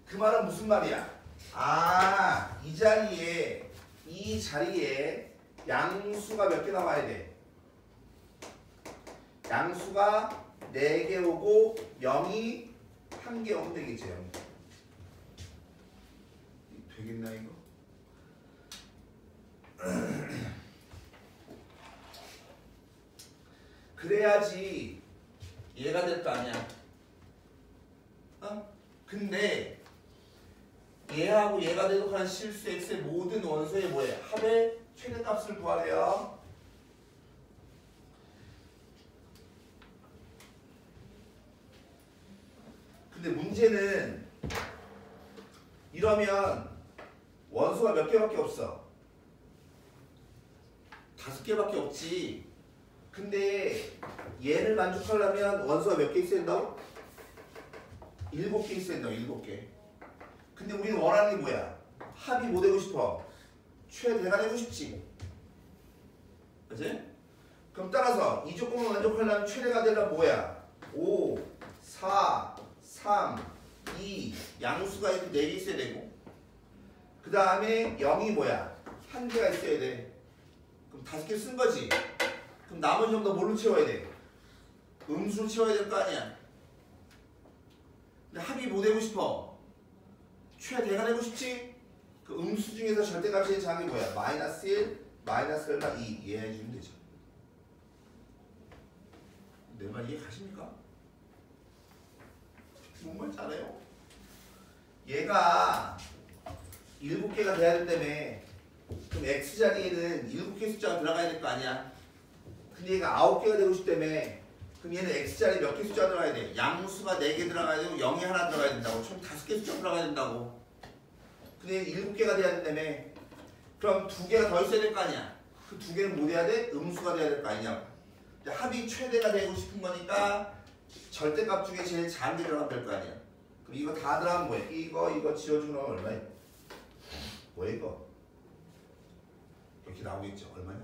그 말은 무슨 말이야? 아, 이 자리에 양수가 몇 개 나와야 돼? 양수가 4개 오고 0이 1개 오면 되겠지. 0. 되겠나 이거? 그래야지 얘가 될 거 아니야. 어? 근데 얘하고 얘가 대속하는 실수 x의 모든 원소의 뭐예요? 합의 최대값을 구하래요. 근데 문제는 이러면 원소가 몇 개밖에 없어? 5개밖에 없지. 근데 얘를 만족하려면 원소가 몇 개 있어야 된다고? 7개 있어야 된다고. 7개. 근데 우리는 원하는 게 뭐야? 합이 뭐 되고 싶어? 최대가 되고 싶지. 그치? 그럼 따라서 이 조건을 만족하려면 최대가 되려면 뭐야? 5, 4, 3, 2 양수가 이렇게 4개 있어야 되고 그 다음에 0이 뭐야? 1개가 있어야 돼. 그럼 5개 쓴 거지. 그럼 나머지 전부 다 뭘로 채워야 돼? 음수로 채워야 될 거 아니야. 근데 합이 뭐 되고 싶어? 최대가 되고 싶지? 그 음수 중에서 절대값이 작은 게 뭐야? 마이너스 1, 마이너스 1과 2 이해해주면 되죠. 내 말 이해 가십니까? 뭔 말인지 알아요? 얘가 7개가 돼야 된다며. 그럼 X자리에는 7개 숫자가 들어가야 될 거 아니야. 근데 얘가 9개가 되고 싶다며. 그럼 얘는 X자리에 몇 개 숫자가 들어가야 돼? 양수가 4개 들어가야 되고 0이 하나 들어가야 된다고. 총 5개 숫자 들어가야 된다고. 근데 얘는 7개가 돼야 된다며. 그럼 2개가 더 있어야 될 거 아니야. 그 2개는 뭐 돼야 돼? 음수가 돼야 될 거 아니냐고. 합이 최대가 되고 싶은 거니까 절대값 중에 제일 작은 게 들어가면 될 거 아니야. 그럼 이거 다 들어가면 뭐야? 이거 지워주면 얼마야? 뭐야 이거? 이렇게 나오겠죠. 얼마냐?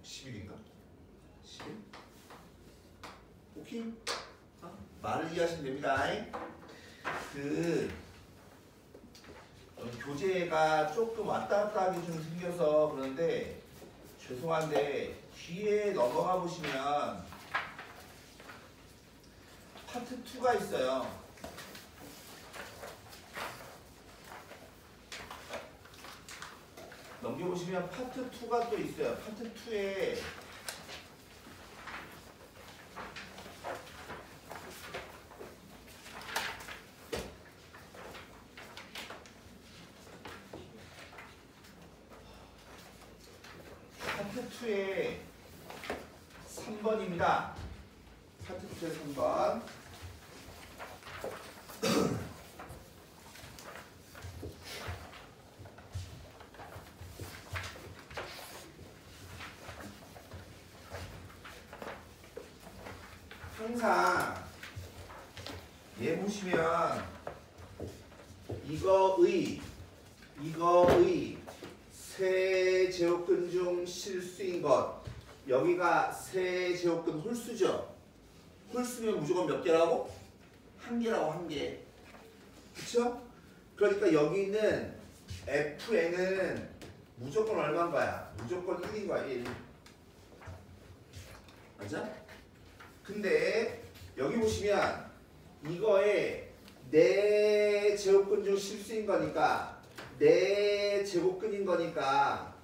10일인가? 10일? 오케이? 말을 이해하시면 됩니다. 교재가 조금 왔다 갔다 하기 좀 생겨서 그런데 죄송한데 뒤에 넘어가 보시면 파트 2가 있어요. 넘겨보시면 파트 2가 또 있어요. 파트 2에 파트 2에 3번입니다. 파트 2에 3번. 항상 얘 보시면 이거의 세 제곱근 중 실수인 것. 여기가 세 제곱근 홀수죠. 홀수면 무조건 몇 개라고? 1개라고. 1개. 그쵸? 그러니까 여기 있는 FN은 무조건 얼마인 거야? 무조건 1인 거야. 1. 맞아? 근데 여기 보시면 이거에 4제곱근 중 실수인 거니까 4제곱근인 거니까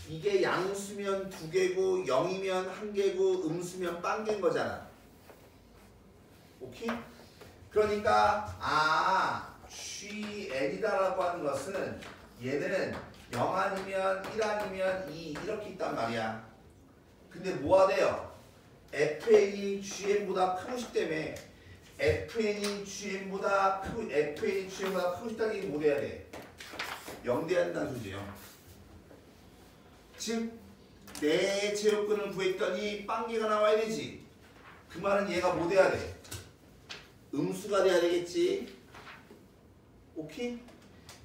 이게 양수면 2개고 0이면 1개고 음수면 1개인 거잖아. 오케이? 그러니까 GN이다라고 하는 것은 얘는 0 아니면 1 아니면 2 이렇게 있단 말이야. 근데 뭐가 돼요? fn이 gn보다 크고 싶 때문에 fn이 gn보다 크고 싶다는 게 뭐 돼야 돼? 0 돼야 된다는 소리예요. 즉 내 제곱근을 구했더니 빵개가 나와야 되지. 그 말은 얘가 뭐 돼야 돼? 음수가 돼야 되겠지. 오케이?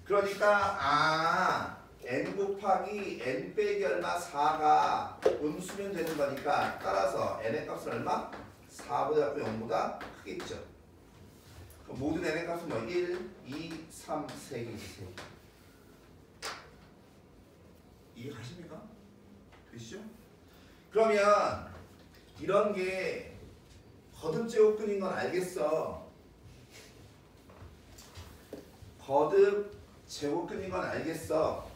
그러니까 n 곱하기 n 빼기 얼마 4가 음수면 되는 거니까 따라서 n의 값은 얼마? 4보다 작고 0보다 크겠죠. 그럼 모든 n의 값은 뭐 1, 2, 3, 3개. 이해 가십니까? 되시죠? 그러면 이런 게 거듭 제곱근인 건 알겠어. 거듭 제곱근인 건 알겠어.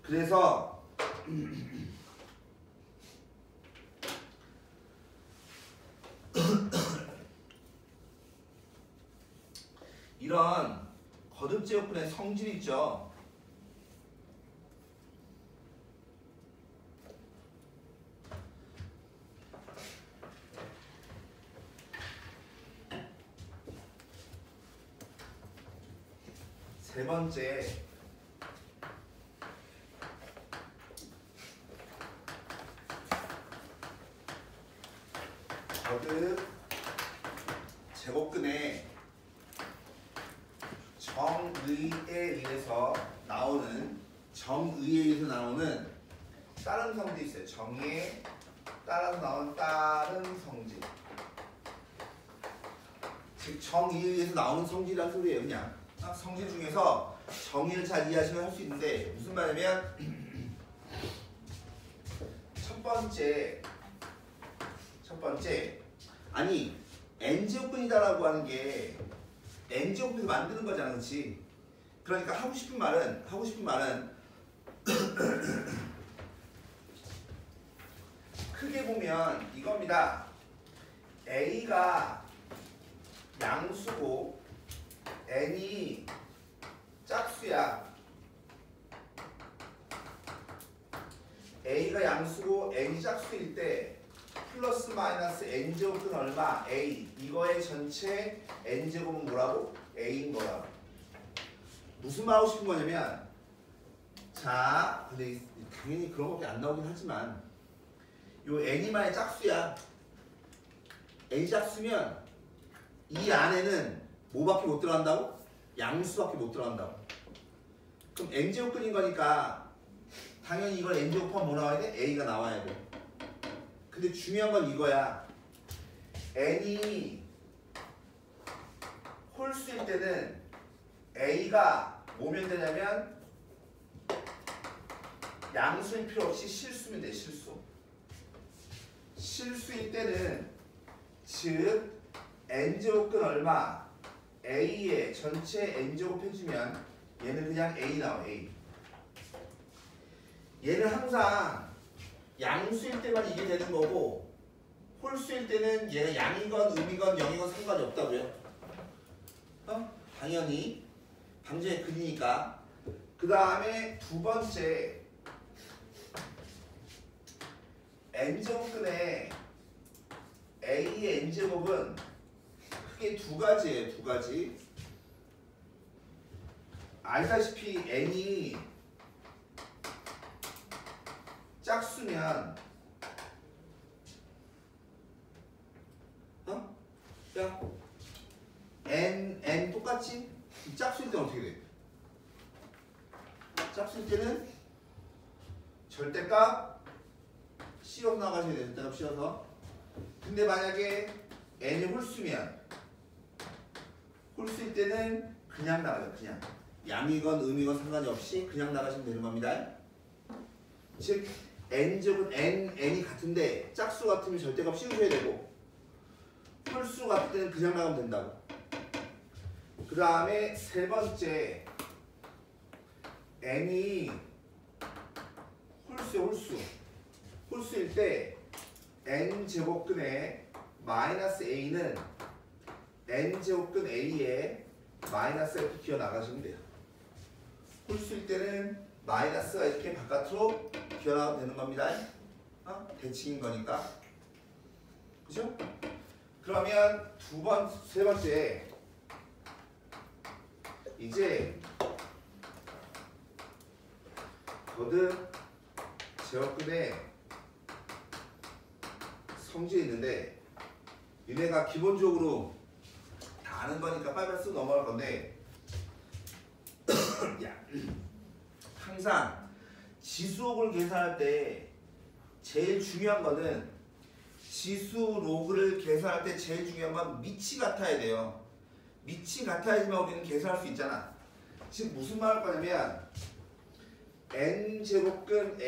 그래서 이런 거듭 제곱근의 성질 있죠. 세 번째, 거듭 제곱근의 정의에 의해서 나오는 다른 성질이 있어요. 정의에 따라서 나오는 다른 성질. 즉 정의에 의해서 나오는 성질이라는 소리예요. 그냥 성질 중에서 정의를 잘 이해하시면 할 수 있는데 무슨 말이냐면 첫 번째 아니 n제곱근이다라고 하는 게 n제곱근에서 만드는 거잖아, 그렇지? 그러니까 하고 싶은 말은 크게 보면 이겁니다. a가 양수고 n이 짝수야. a가 양수고 n이 짝수일 때 플러스 마이너스 n제곱은 얼마? a. 이거의 전체 n제곱은 뭐라고? a인 거라고. 무슨 말 하고 싶은 거냐면 자, 근데 당연히 그런 것밖에 안 나오긴 하지만 요 n이만의 짝수야. n이 짝수면 이 안에는 뭐밖에 못 들어간다고? 양수밖에 못 들어간다고. 그럼 n제곱근인 거니까 당연히 이걸 n제곱하면 뭐 나와야 돼? a가 나와야 돼. 근데 중요한 건 이거야. n이 홀수일 때는 a가 뭐면 되냐면 양수일 필요 없이 실수면 돼. 실수일 때는 즉 n제곱근 얼마? a의 전체 n제곱 해주면 얘는 그냥 a 나와. a. 얘는 항상 양수일 때만 이게 되는 거고 홀수일 때는 얘는 양이건 음이건 영이건 상관이 없다고요. 당연히 방정의 근이니까. 그 다음에 두 번째 n제곱근의 a의 n제곱은 크게 두 가지예요. 두 가지. 알다시피 n이 짝수면 야 n 똑같지? 짝수일 때는 어떻게 돼? 짝수일 때는 절대값 씌워서 나가셔야 돼요. 절대값 씌워서. 근데 만약에 n이 홀수면 홀수일 때는 그냥 나가요. 그냥 양이건 음이건 상관이 없이 그냥 나가시면 되는 겁니다. 즉 n제곱은 n이 같은데 짝수 같으면 절대값 씌우셔야 되고 홀수 같을 때는 그냥 나가면 된다고. 그 다음에 세 번째 n이 홀수일 때 n제곱근의 마이너스 a는 n제곱근 a에 마이너스 f 기어 나가시면 돼요. 홀수일 때는 마이너스가 이렇게 바깥으로 기어나가도 되는 겁니다. 대칭인 거니까. 그죠? 그러면 세 번째 이제 거듭 제곱근의 성질이 있는데 얘네가 기본적으로 다 아는 거니까 빨리 쓰고 넘어갈 건데 야, 항상 지수록을 계산할 때 제일 중요한 거는 지수록을 계산할 때 제일 중요한 건 밑이 같아야 돼요. 밑이 같아야지만 우리는 계산할 수 있잖아. 지금 무슨 말 할 거냐면 n제곱근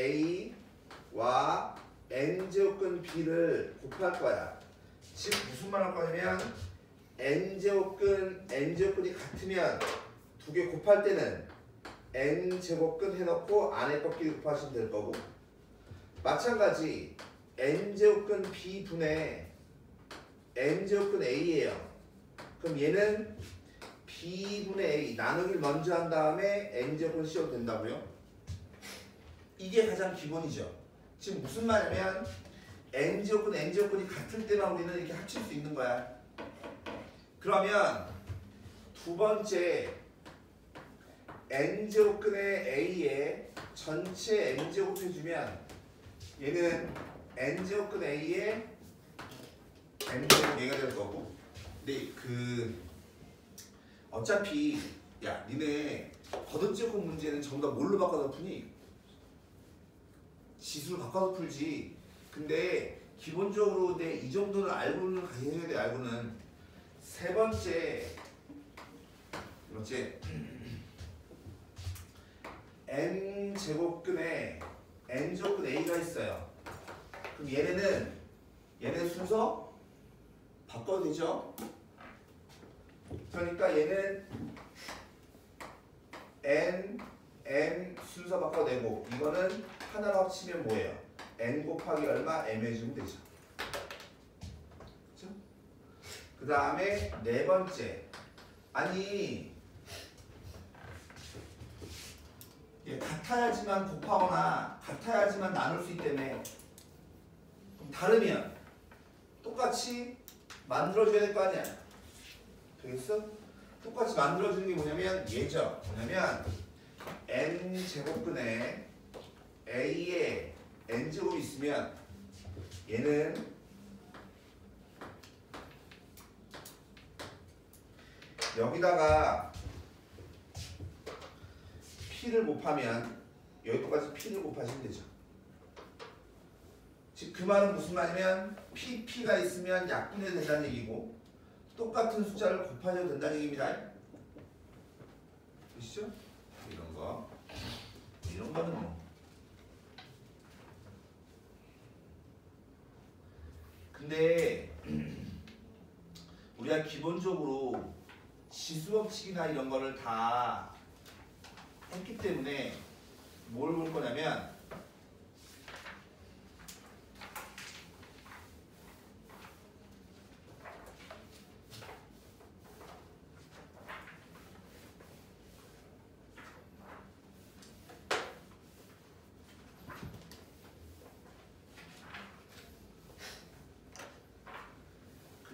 A와 n제곱근 B를 곱할 거야. 지금 무슨 말 할 거냐면 n제곱근이 같으면 두 개 곱할 때는 n제곱근 해놓고 안에 것끼리 곱하시면 될 거고, 마찬가지 n제곱근 B분의 n제곱근 A예요. 그럼 얘는 B분의 A 나누기를 먼저 한 다음에 n제곱근 씌워도 된다고요? 이게 가장 기본이죠. 지금 무슨 말이냐면 n제곱근 n제곱근이 같을 때만 우리는 이렇게 합칠 수 있는 거야. 그러면 두 번째 n제곱근의 A에 전체 n제곱 해주면 얘는 n제곱근 A에 n제곱 얘가 될 거고, 근데 어차피 야 니네 거듭제곱 문제는 전부 다 뭘로 바꿔서 푸니? 지수를 바꿔서 풀지. 근데 기본적으로 이 정도는 알고는 해야 돼. 알고는. 세 번째 n제곱근에 n제곱근 A가 있어요. 그럼 얘네 순서 바꿔도 되죠? 그러니까 얘는 n 순서 바꿔도 되고, 이거는 하나로 합치면 뭐예요? n 곱하기 얼마 m 해주면 되죠. 그렇죠? 그 다음에 네 번째, 아니 같아야지만 곱하거나 같아야지만 나눌 수 있다며. 그럼 다르면 똑같이 만들어줘야 될 거 아니야. 되겠어? 똑같이 만들어주는 게 뭐냐면 얘죠. 뭐냐면 n제곱근에 A에 n제곱이 있으면 얘는 여기다가 P를 곱하면 여기 똑같이 P를 곱하시면 되죠. 즉 그 말은 무슨 말이냐면 P가 있으면 약분해도 된다는 얘기고, 똑같은 숫자를 곱하셔도 된다는 얘기입니다. 보시죠? 이런 거는 뭐. 근데 우리가 기본적으로 지수법칙이나 이런 거를 다 했기 때문에 뭘 볼 거냐면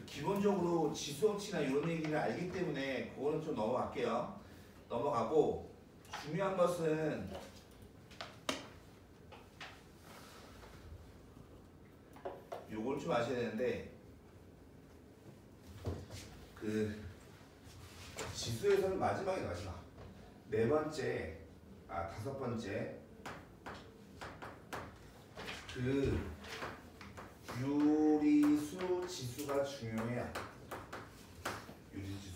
기본적으로 지수법칙이나 이런 얘기를 알기 때문에 그거는 좀 넘어갈게요. 넘어가고, 중요한 것은 요걸 좀 아셔야 되는데, 지수에서는 마지막 네 번째, 다섯 번째 유리수 지수가 중요해요. 유리지수가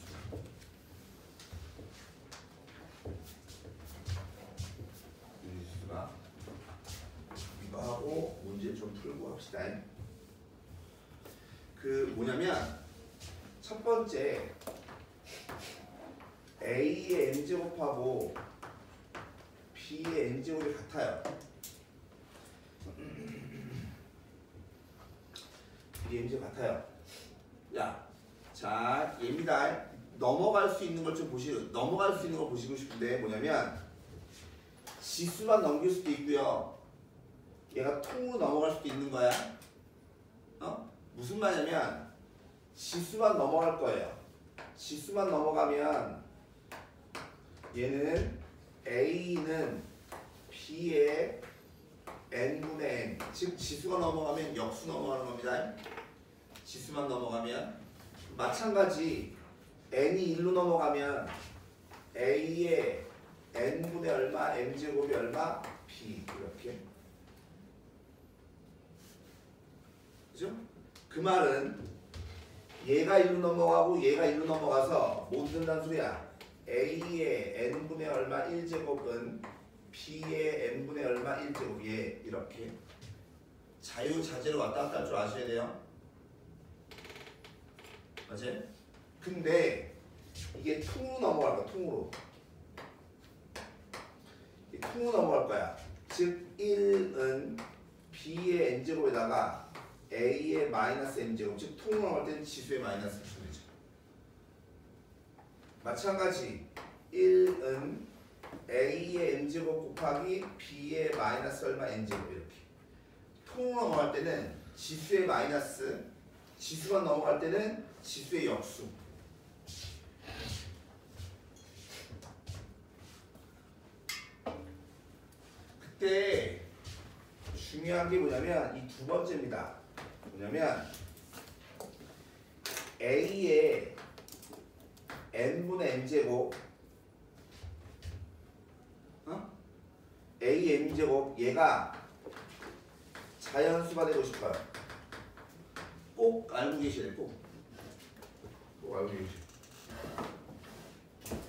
이거 하고 문제 좀 풀고 합시다. 뭐냐면 첫 번째 A의 n제곱하고 B의 n제곱이 같아요. n제곱 같아요. 자, 얘입니다. 넘어갈 수 있는 걸 보시고 싶은데 뭐냐면 지수만 넘길 수도 있고요. 얘가 통으로 넘어갈 수도 있는 거야. 무슨 말이냐면 지수만 넘어갈 거예요. 지수만 넘어가면 얘는 A는 B의 n분의 n, 즉 지수가 넘어가면 역수 넘어가는 겁니다. 지수만 넘어가면 마찬가지 n이 1로 넘어가면 A의 n분의 얼마, n제곱이 얼마, B 이렇게. 그죠? 그 말은 얘가 1로 넘어가고 얘가 1로 넘어가서 못 된다는 소리야. A의 n분의 얼마 1제곱은 B의 n분의 얼마 1제곱 얘 이렇게 자유자재로 왔다 갔다 할 줄 아셔야 돼요. 맞지? 근데 이게 통으로 넘어갈 거야. 통으로. 통으로 넘어갈 거야. 즉 1은 B의 n제곱에다가 A의 마이너스 n제곱, 즉 통으로 넘어갈 때는 지수의 마이너스 n제곱이죠. 마찬가지 1은 A의 n제곱 곱하기 B의 마이너스 얼마 n제곱 이렇게. 통으로 넘어갈 때는 지수의 마이너스, 지수가 넘어갈 때는 지수의 역수. 그때 중요한 게 뭐냐면 이 두 번째입니다. 뭐냐면 A의 n분의 n제곱, A n제곱 얘가 자연수가 되고 싶어요. 꼭 알고 계셔야 돼요. 꼭 알고 계셔야 돼요.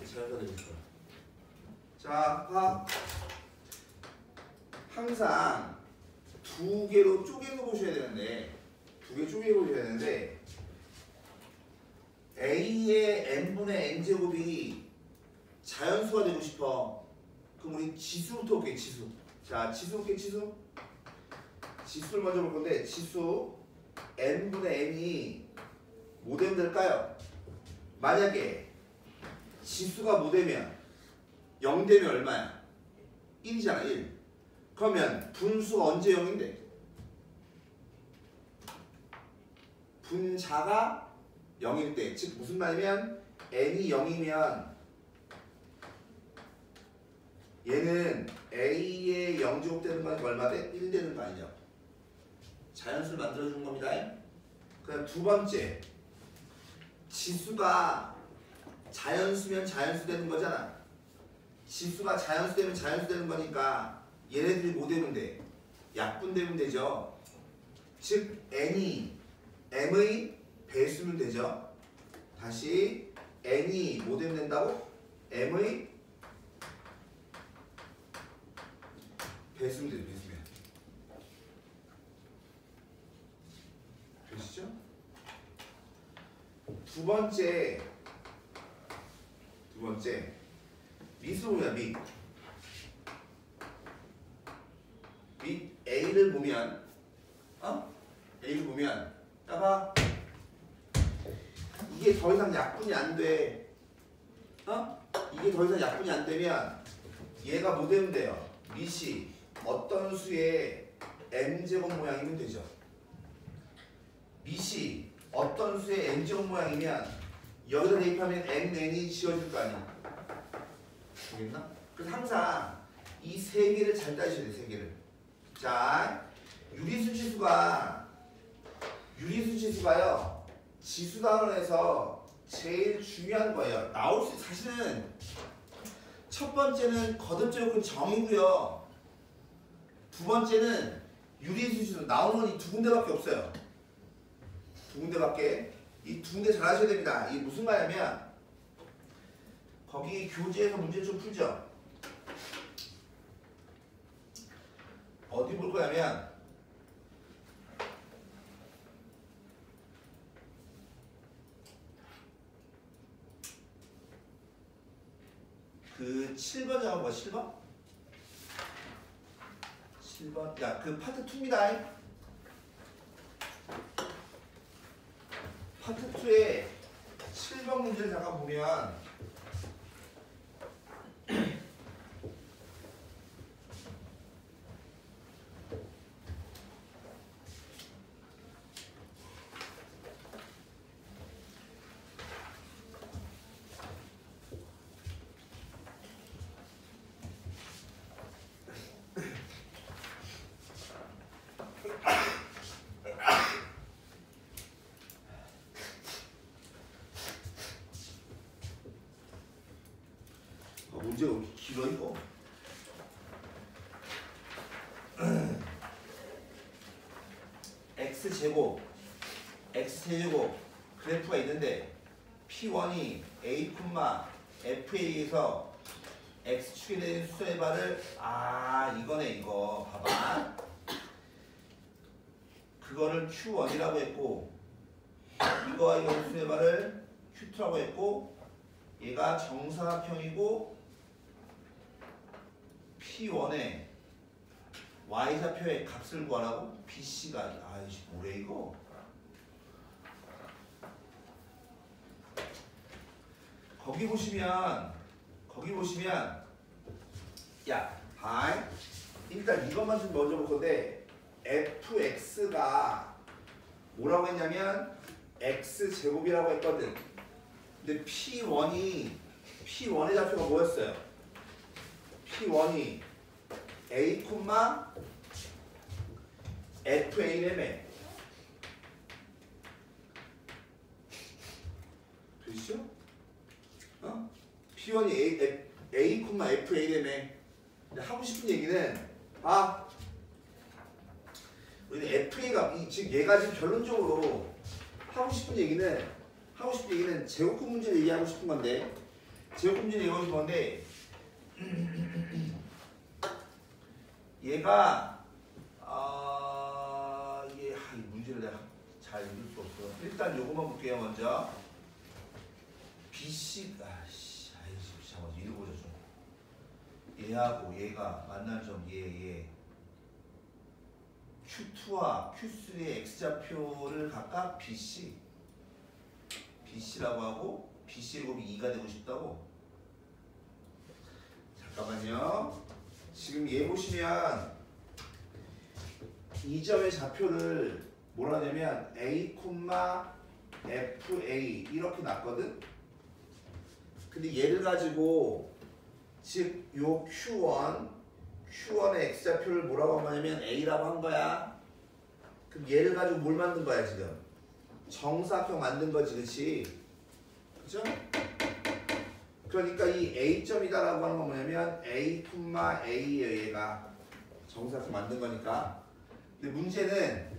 자연수가 되고 싶어요. 자, 봐. 항상 두 개로 쪼개서 보셔야 되는데, 두 개 쪼개서 보셔야 되는데, A의 n분의 n제곱이 자연수가 되고 싶어. 그럼 우리 지수부터 볼게요. 지수. 자, 지수 볼게요. 지수. 지수를 먼저 볼 건데, 지수 n분의 n이 뭐 되면 될까요? 만약에 지수가 뭐 되면 0 되면 얼마야? 1이잖아. 1. 그러면 분수가 언제 0인데? 분자가 0일 때. 즉 무슨 말이면 n이 0이면 얘는 A의 0제곱 되는 거 아니고 얼마 돼? 1 되는 거 아니냐? 자연수를 만들어주는 겁니다. 그 다음 두 번째, 지수가 자연수면 자연수 되는 거잖아. 지수가 자연수 되면 자연수 되는 거니까 얘네들이 뭐 되면 돼? 약분되면 되죠. 즉 n이 m의 배수면 되죠. 다시 n이 뭐 되면 된다고? m의 배수면 돼요. 배수면. 되시죠? 두 번째 밑으로 보면 밑 A를 보면 A를 보면 따봐. 이게 더 이상 약분이 안 돼. 이게 더 이상 약분이 안 되면 얘가 뭐 되면 돼요? 밑이 어떤 수의 n제곱 모양이면 되죠. 밑이 어떤 수의 n제곱 모양이면 여기다 대입하면 n이 지워질 거 아니야. 알겠나? 그래서 항상 이 세 개를 잘 따지셔야 돼. 세 개를. 자, 유리수 지수가요. 지수 단원에서 제일 중요한 거예요. 나올 수 사실은 첫 번째는 거듭제곱은 정이고요. 두 번째는 유리수 지수 나오는 건 이 두 군데밖에 없어요. 두 군데밖에. 이 두 군데 잘 하셔야 됩니다. 이게 무슨 말이냐면 거기 교재에서 문제 좀 풀죠. 어디 볼 거냐면 그 7번 작업 뭐 7번? 7번. 야, 그 파트 2입니다. 파트 2에 7번 문제를 잠깐 보면 문제가 왜 이렇게 길어 이거? x제곱 그래프가 있는데 P1이 A, FA에서 x축에 대한 수선의 발을 이거네 이거 봐봐 그거를 Q1이라고 했고 이거와 이거 수선의 발을 Q2라고 했고 얘가 정사각형이고 P1의 y좌표의 값을 구하라고 BC가 아이씨 뭐래 이거 거기 보시면 야 일단 이것만 좀 먼저 볼 건데 fx가 뭐라고 했냐면 x제곱이라고 했거든 근데 P1의 좌표가 뭐였어요? P1이 A, FA라며 되시죠? P1이 A, FA라며 하고 싶은 얘기는 우리는 FA가 지금 얘가 지금 결론적으로 하고 싶은 얘기는 제곱근 문제를 얘기하고 싶은 건데 얘가 이 문제를 내가 잘 읽을 수 없어. 일단 요거만 볼게요 먼저. BC 잠깐만 읽어보자 좀. 얘하고 얘가 만난 점 얘. Q2와 Q3의 x좌표를 각각 BC라고 하고 BC의 곱이 2가 되고 싶다고? 잠깐만요. 지금 얘 보시면 이 점의 좌표를 뭐라 하냐면 A, FA 이렇게 났거든? 근데 얘를 가지고 즉 요 Q1의 x좌표를 뭐라고 한 거냐면 A라고 한 거야. 그럼 얘를 가지고 뭘 만든 거야 지금? 정사각형 만든 거지, 그치? 그죠? 그러니까 이 A점이다라고 하는 건 뭐냐면 A,A예요, 얘가. 정사각형 만든 거니까. 근데 문제는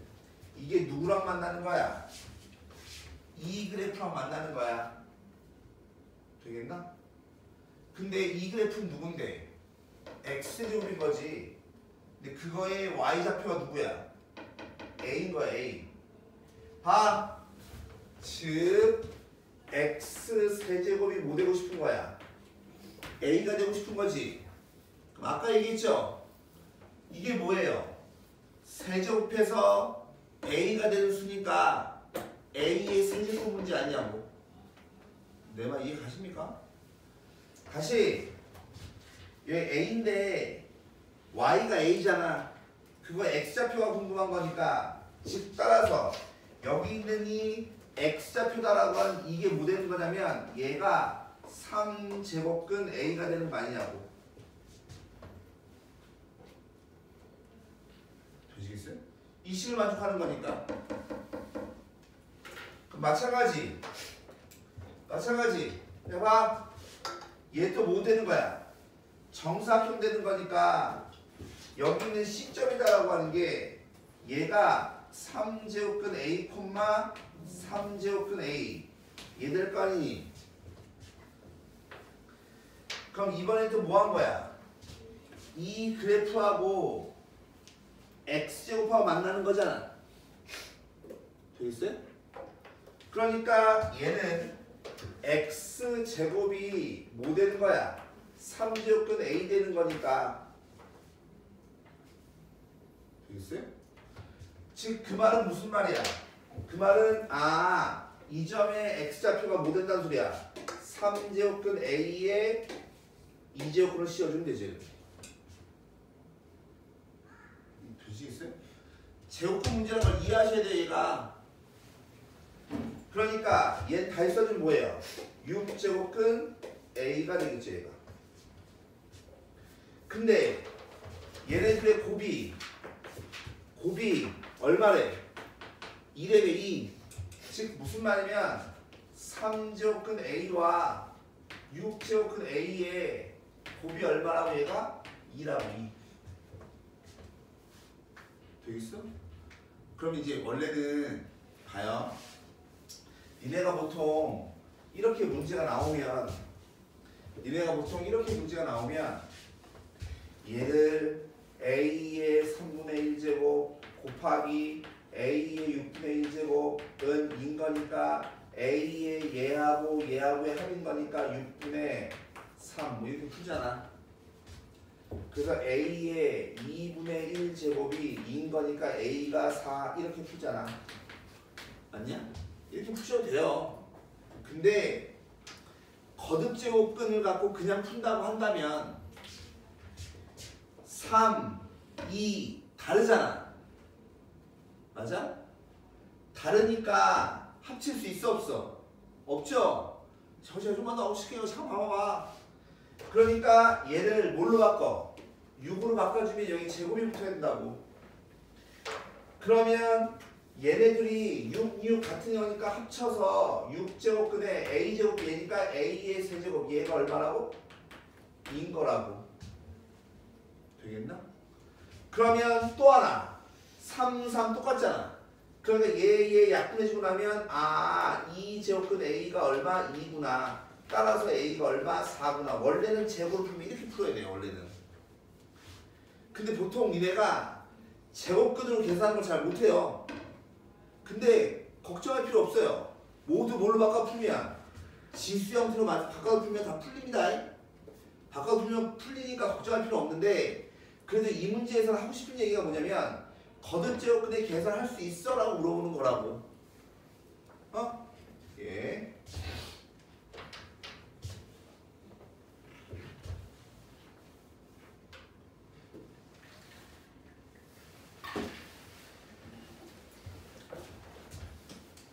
이게 누구랑 만나는 거야? 이 그래프랑 만나는 거야. 되겠나? 근데 이 그래프는 누군데? X제곱인 거지. 근데 그거의 Y좌표가 누구야? A인 거야, A. 봐. 즉 X세제곱이 뭐 되고 싶은 거야? A가 되고 싶은 거지. 그럼 아까 얘기했죠? 이게 뭐예요? 세제곱해서 A가 되는 수니까 A의 세제곱 문제 아니냐고. 내 말 이해 가십니까? 다시 얘 A인데 Y가 A잖아. 그거 X좌표가 궁금한 거니까 즉 따라서 여기 있는 이 X좌표다라고 하는 이게 뭐 되는 거냐면 얘가 3제곱근 A가 되는 거 아니냐고. 되시겠어요? 이 식을 만족하는 거니까. 그럼 마찬가지. 봐. 얘 또 뭐 되는 거야? 정사각형 되는 거니까 여기 있는 C점이다라고 하는 게 얘가 3제곱근 A, 3제곱근 A 얘들 거 아니니? 그럼 이번엔 또 뭐 한 거야? 이 그래프하고 X제곱하고 만나는 거잖아. 되겠어요? 그러니까 얘는 X제곱이 뭐 되는 거야? 3제곱근 A 되는 거니까. 되겠어요? 즉 그 말은 무슨 말이야? 그 말은 이 점의 X좌표가 뭐 된다는 소리야? 3제곱근 A에 2제곱근을 씌워주면 되지. 되시겠어요? 제곱근 문제라는 걸 이해하셔야 돼요, 얘가. 그러니까 얘는 다 써주면 뭐예요? 6제곱근 A가 되겠죠, 얘가. 근데 얘네들의 곱이 얼마래? 1에 2. 즉 무슨 말이냐면 3제곱근 A와 6제곱근 A의 곱이 얼마라고 얘가? 2라고 2. 되겠어? 그럼 이제 원래는 봐요. 니네가 보통 이렇게 문제가 나오면 얘를 a의 3분의 1제곱 곱하기 a의 6분의 1제곱은 인 거니까 a의 얘하고의 합인 거니까 6분의 3 뭐 이렇게 풀잖아. 그래서 a의 2분의 1제곱이 2인 거니까 a가 4 이렇게 풀잖아. 맞냐? 이렇게 푸셔도 돼요. 근데 거듭제곱근을 갖고 그냥 푼다고 한다면 3, 2 다르잖아. 맞아? 다르니까 합칠 수 있어 없어? 없죠? 제가 좀만 더 쉽게 잠깐 봐봐봐. 그러니까 얘를 뭘로 바꿔? 6으로 바꿔주면 여기 제곱이 붙어야 된다고. 그러면 얘네들이 6, 6 같은 거니까 합쳐서 6제곱근에 a제곱 얘니까 a의 세제곱 얘가 얼마라고? 2인 거라고. 되겠나? 그러면 또 하나 3, 3 똑같잖아. 그러니까 얘 약분해주고 나면 2제곱근 a가 얼마? 2구나. 따라서 a가 얼마? 4구나. 원래는 제곱을 풀면 이렇게 풀어야 돼요. 원래는. 근데 보통 니네가 제곱근으로 계산하는 걸 잘 못해요. 근데 걱정할 필요 없어요. 모두 뭘로 바꿔 풀면 지수 형태로 바꿔 풀면 다 풀립니다. 바꿔 풀면 풀리니까 걱정할 필요 없는데 그래도 이 문제에서는 하고 싶은 얘기가 뭐냐면 거듭제곱근의 계산할 수 있어? 라고 물어보는 거라고. 예.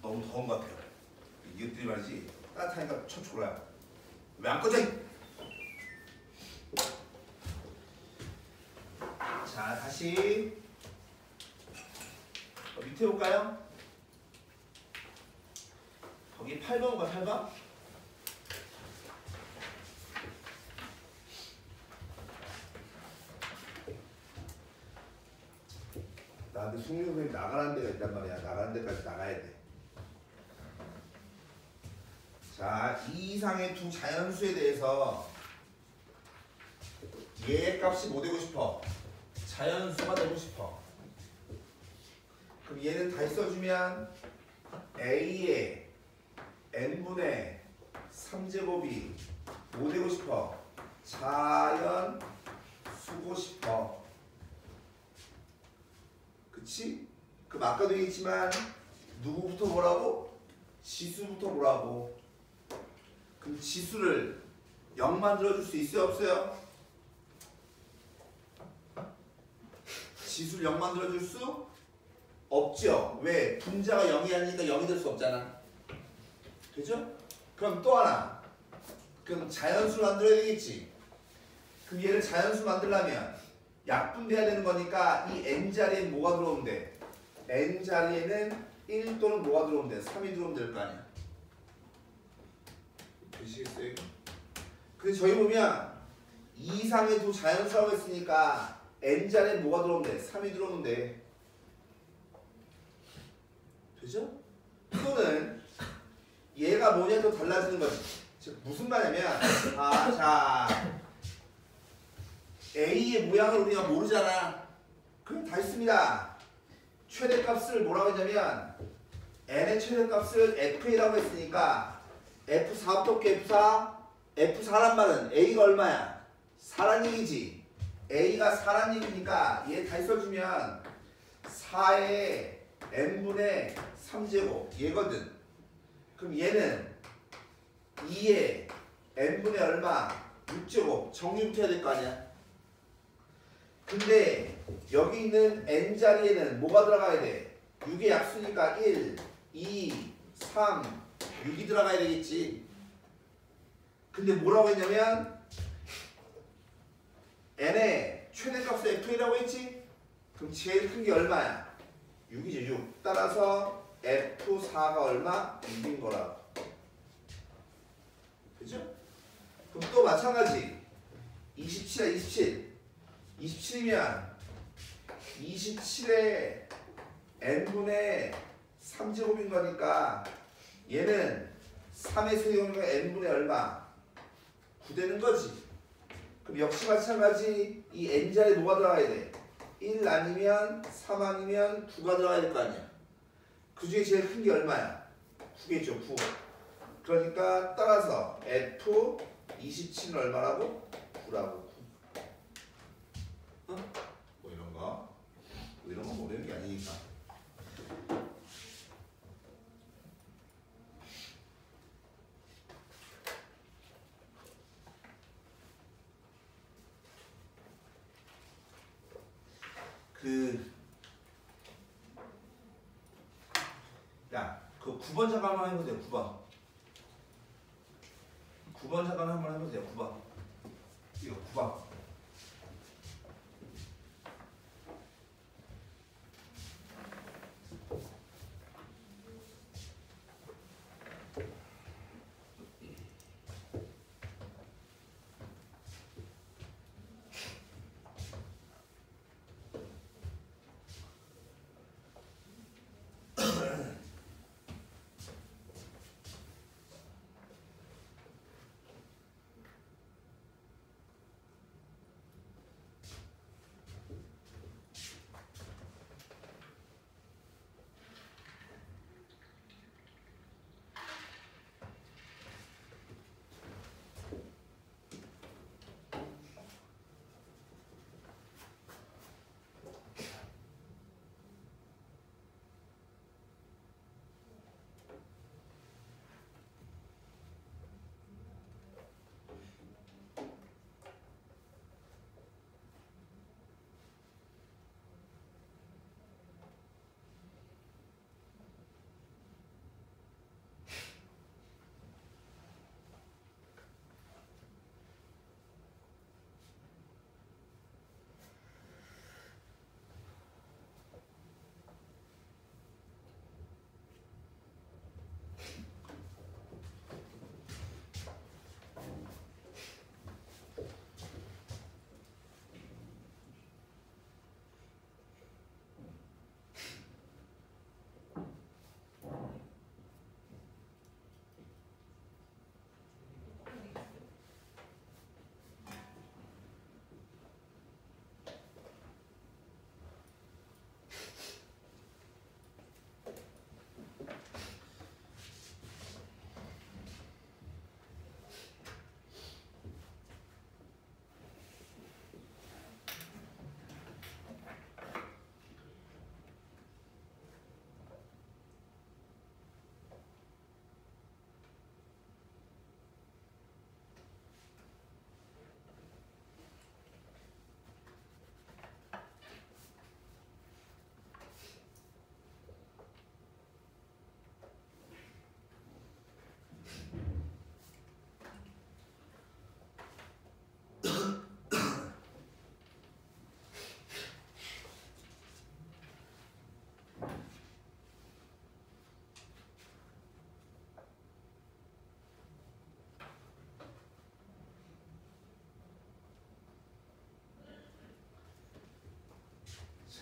너무 더운 것 같아요. 이것들이 말이지 따뜻하니까 쳐 졸아요. 왜 안 꺼져? 자 다시 밑에 볼까요? 거기 8번 봐 8번. 나한테 숙명 선생님 나가라는 데가 있단 말이야. 나가는 데까지 나가야 돼. 자, 이 이상의 두 자연수에 대해서 얘의 값이 뭐 되고 싶어? 자연수가 되고 싶어. 그럼 얘는 다시 써주면 a의 n분의 3제곱이 뭐 되고 싶어? 자연수고 싶어. 그치? 그럼 아까도 얘기했지만 누구부터 뭐라고? 지수부터 뭐라고? 그럼 지수를 0 만들어줄 수 있어요? 없어요? 지수를 0 만들어줄 수 없죠? 왜? 분자가 0이 아니니까 0이 될 수 없잖아. 되죠? 그럼 또 하나. 그럼 자연수를 만들어야 되겠지? 그럼 얘를 자연수 만들려면 약분돼야 되는 거니까 이 n자리에 뭐가 들어오면 돼? n자리에는 1 또는 뭐가 들어오면 돼? 3이 들어오면 될 거 아니야. 되시겠어요? 근데 저희 보면 2 이상의 두 자연수라고 했으니까 n자리에 뭐가 들어오면 돼? 3이 들어오면 돼. 되죠? 또는 얘가 뭐냐 또 달라지는 거지. 즉 무슨 말이냐면 자 A의 모양을 우리가 모르잖아. 그럼 다 있습니다. 최대값을 뭐라고 했냐면 n의 최대값을 fa라고 했으니까 F4부터 올게. F4란 말은 A가 얼마야? 4란 얘기지. A가 4란 얘기니까 얘 다시 써주면 4의 n분의 3제곱 얘거든. 그럼 얘는 2의 n분의 얼마? 6제곱 정리부터 해야 될 거 아니야. 근데 여기 있는 n자리에는 뭐가 들어가야 돼? 6의 약수니까 1, 2, 3, 6이 들어가야 되겠지. 근데 뭐라고 했냐면 n의 최대값을 f이라고 했지? 그럼 제일 큰 게 얼마야? 6이지 6. 따라서 F4가 얼마? 6인 거라. 그죠? 그럼 또 마찬가지. 27이야 27. 27이면 27에 n분의 3제곱인 거니까 얘는 3의 세제곱이니까 n분의 얼마? 9 되는 거지. 그럼 역시 마찬가지 이 n자리에 뭐가 들어가야 돼? 1 아니면 3 아니면 9가 들어가야 될 거 아니야. 그 중에 제일 큰 게 얼마야? 9겠죠. 9. 그러니까 따라서 F27은 얼마라고? 9라고. 9. 어? 뭐 이런 거. 뭐 이런 거 모르는 게 아니니까. 그 9번 잠깐 한번 해보세요. 9번. 9번 잠깐 한번 해보세요. 9번. 이거 9번.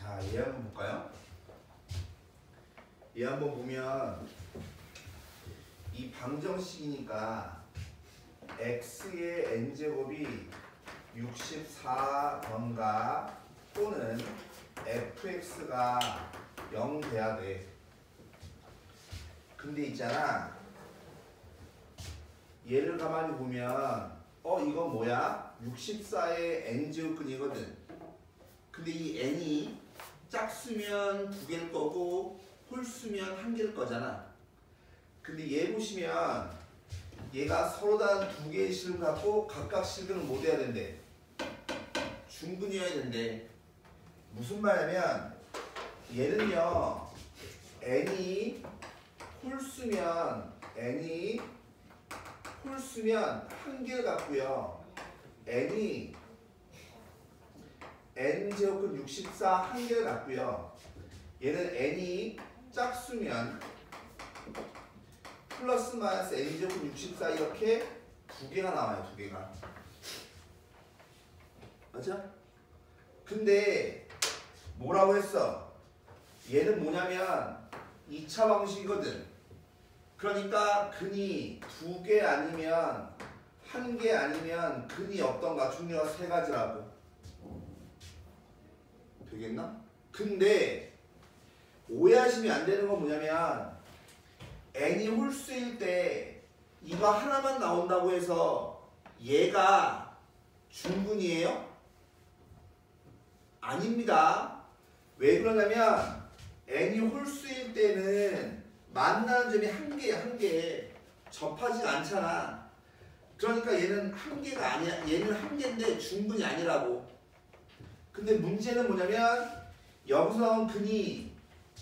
자, 얘 한번 볼까요? 얘 한번 보면 이 방정식이니까 x의 n제곱이 64번가 또는 fx가 0 돼야 돼. 근데 있잖아, 얘를 가만히 보면 이건 뭐야? 64의 n제곱근이거든. 근데 이 n이 짝수면 2개일 거고 홀수면 1개일 거잖아. 근데 얘 보시면 얘가 서로 다른 2개의 실을 갖고 각각 실근을 못 해야 된대. 중근이어야 된대. 무슨 말이냐면 얘는요, n이 홀수면 1개를 갖고요, n이 n제곱근 64 1개를 갖고요, 얘는 n이 짝수면 플러스 마이너스 n제곱근 64 이렇게 2개가 나와요. 2개가. 맞죠? 근데 뭐라고 했어? 얘는 뭐냐면 2차 방식이거든. 그러니까 근이 2개 아니면 1개 아니면 근이 어떤가? 종류가 3가지라고. 되겠나? 근데 오해하시면 안 되는 건 뭐냐면 n이 홀수일 때 이거 하나만 나온다고 해서 얘가 중근이에요? 아닙니다. 왜 그러냐면 n이 홀수일 때는 만나는 점이 한 개 접하지 않잖아. 그러니까 얘는 한 개가 아니야. 얘는 한 개인데 중근이 아니라고. 근데 문제는 뭐냐면 여기서 나온 근이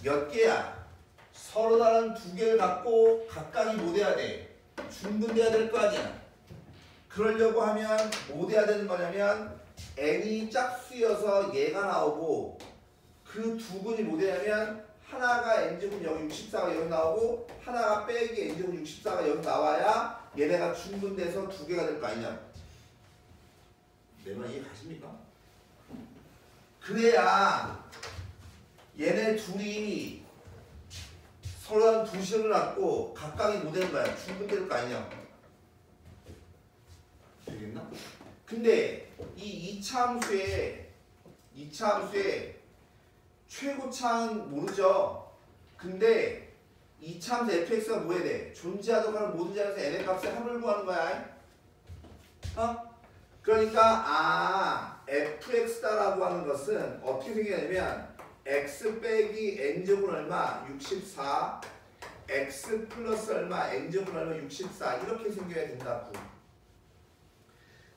몇 개야? 서로 다른 2개를 갖고 각각이 뭐 돼야 돼? 중근돼야 될 거 아니야. 그러려고 하면 뭐 돼야 되는 거냐면 n이 짝수여서 얘가 나오고 그 2근이 뭐 되냐면 하나가 n제곱 여기 64가 여기 나오고 하나가 빼기 n제곱 64가 여기 나와야 얘네가 중분돼서 2개가 될 거 아니냐. 내 말 이해 가십니까? 그래야 얘네 둘이 서로 한 2식을 갖고 각각이 뭐 되는 거야? 중분될 거 아니냐. 되겠나? 근데 이 2차 함수의 최고차는 모르죠. 근데 2차 함수 fx가 뭐 해야 돼? 존재하도록 하는 모든 자리에서 n의 값의 합을 구하는 거야. 그러니까 fx다라고 하는 것은 어떻게 생기냐면 x 빼기 n제곱은 얼마? 64 x 플러스 얼마? n제곱은 얼마? 64 이렇게 생겨야 된다고.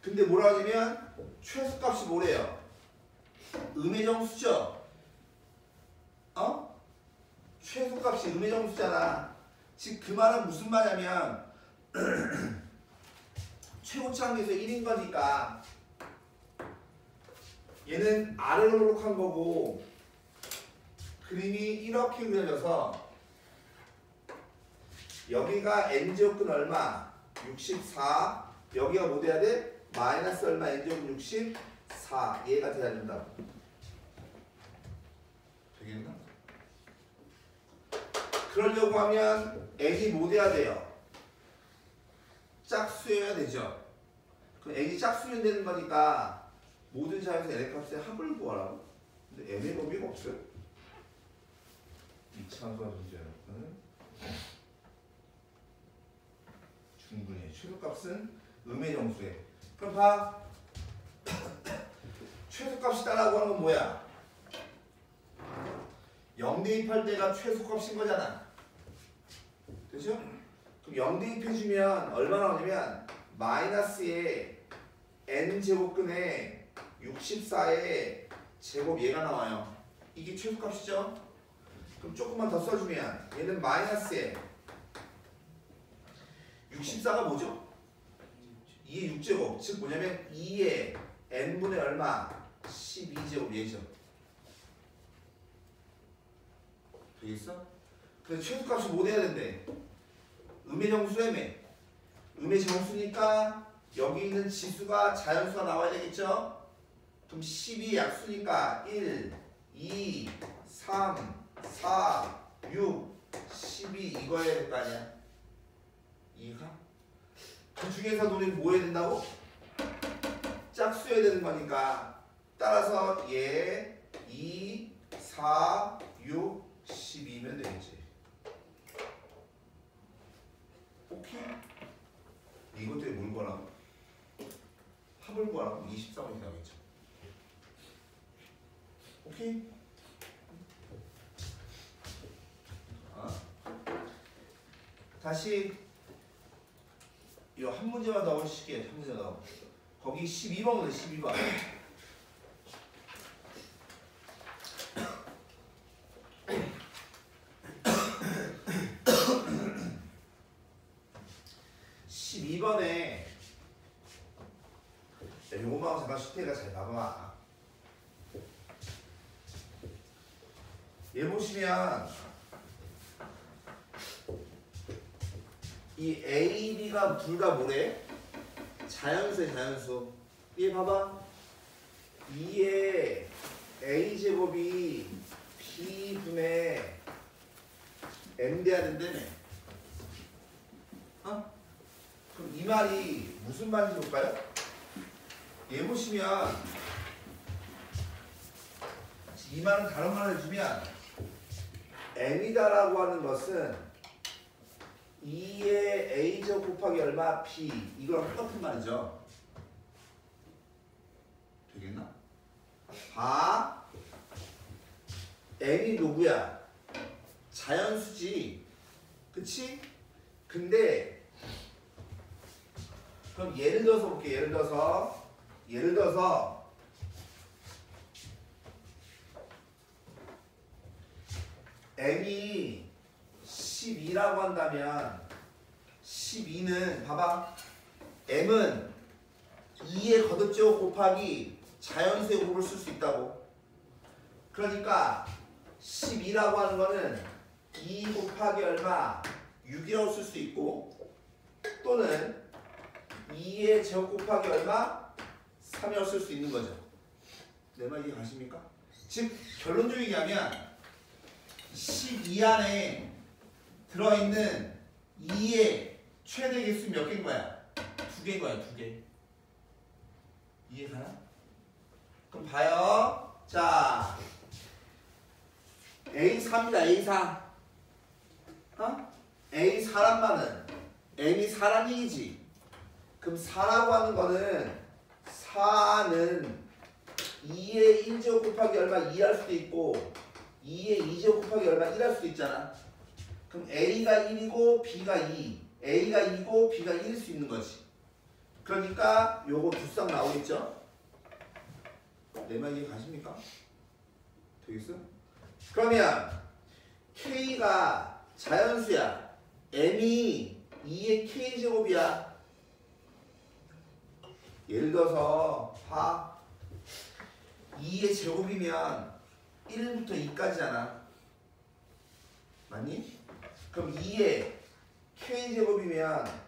근데 뭐라 하냐면 최소값이 뭐래요? 음의정수죠? 최소값이 음의정수잖아. 즉 그 말은 무슨 말이냐면 최고차항에서 1인 거니까 얘는 아래로 볼록한 거고 그림이 이렇게 그려져서 여기가 n제곱근 얼마? 64 여기가 뭐 돼야 돼? 마이너스 얼마? n제곱 64 얘가 돼야 된다고. 되겠나? 그러려고 하면 n이 뭐 돼야 돼요? 짝수여야 되죠. 그럼 n이 짝수면 되는 거니까 모든 자리에서 n의 값의 합을 구하라고. 근데 n의 범위가 없어요. 이차함수가 존재하는 중분의 최소값은 음의 정수에. 그럼 봐. 최소값이다라고 하는 건 뭐야? 0 대입할 때가 최소값인 거잖아. 그죠? 그럼 0 대입해주면 얼마 나오냐면 마이너스의 n제곱근의 64의 제곱 얘가 나와요. 이게 최소값이죠? 그럼 조금만 더 써주면 얘는 마이너스의 64가 뭐죠? 2의 6제곱 즉 뭐냐면 2의 n분의 얼마? 12제곱 얘죠. 되겠어? 그래서 최소값이 뭐 돼야 된대? 음의 정수라며. 음의 정수니까 여기 있는 지수가 자연수가 나와야 되겠죠? 그럼 12 약수니까 1, 2, 3, 4, 6, 12 이거여야 될 거 아니야? 이해가? 그 중에서 우리는 뭐 해야 된다고? 짝수여야 되는 거니까 따라서 얘 2, 4, 6, 12면 되겠지. 오케이? 이것 때문에 뭘 구하라고? 합을 구하라고? 23을 해야겠죠. 오케이? 다시 이 한 문제만 더 하실게요. 한 문제 더. 거기 12번이네. 12번. 12번에 요거만 잠깐 수태가 잘 봐봐. 얘 보시면 이 A, B가 둘 다 뭐래? 자연수에 자연수. 얘 봐봐. 돼야 된다며. 어? 그럼 이 말이 무슨 말인지 볼까요? 얘 보시면 이 말은 다른 말을 해주면 m이다라고 하는 것은 2의 a제곱 곱하기 얼마 b 이거랑 똑같은 말이죠. 되겠나? 봐. m이 누구야? 자연수지. 그치? 근데 그럼 예를 들어서 볼게. 예를 들어서 m이 12라고 한다면 12는 봐봐. m은 2의 거듭제곱 곱하기 자연수의 곱을 쓸 수 있다고. 그러니까 12라고 하는 거는 2 곱하기 얼마 6이라고 쓸 수 있고 또는 2의 제곱 곱하기 얼마 3이라고 쓸 수 있는 거죠. 내 말 이해 가십니까? 즉 결론적으로 얘기하면 12 안에 들어있는 2의 최대 개수 몇 개인 거야? 2개인 거야. 2개. 이해가나? 그럼 봐요. 자, A4입니다. A4. 어? A4란 말은 M이 4란 얘기지. 그럼 4라고 하는 거는 4는 2의 1제곱 곱하기 얼마 2 할 수도 있고 2의 2제곱 곱하기 얼마 1 할 수도 있잖아. 그럼 A가 1이고 B가 2. A가 2고 B가 1일 수 있는 거지. 그러니까 요거 두 쌍 나오겠죠? 내 말 이해 가십니까? 되겠어? 그러면 K가 자연수야. M이 2의 K제곱이야. 예를 들어서 봐. 2의 제곱이면 1부터 2까지잖아. 맞니? 그럼 2의 K제곱이면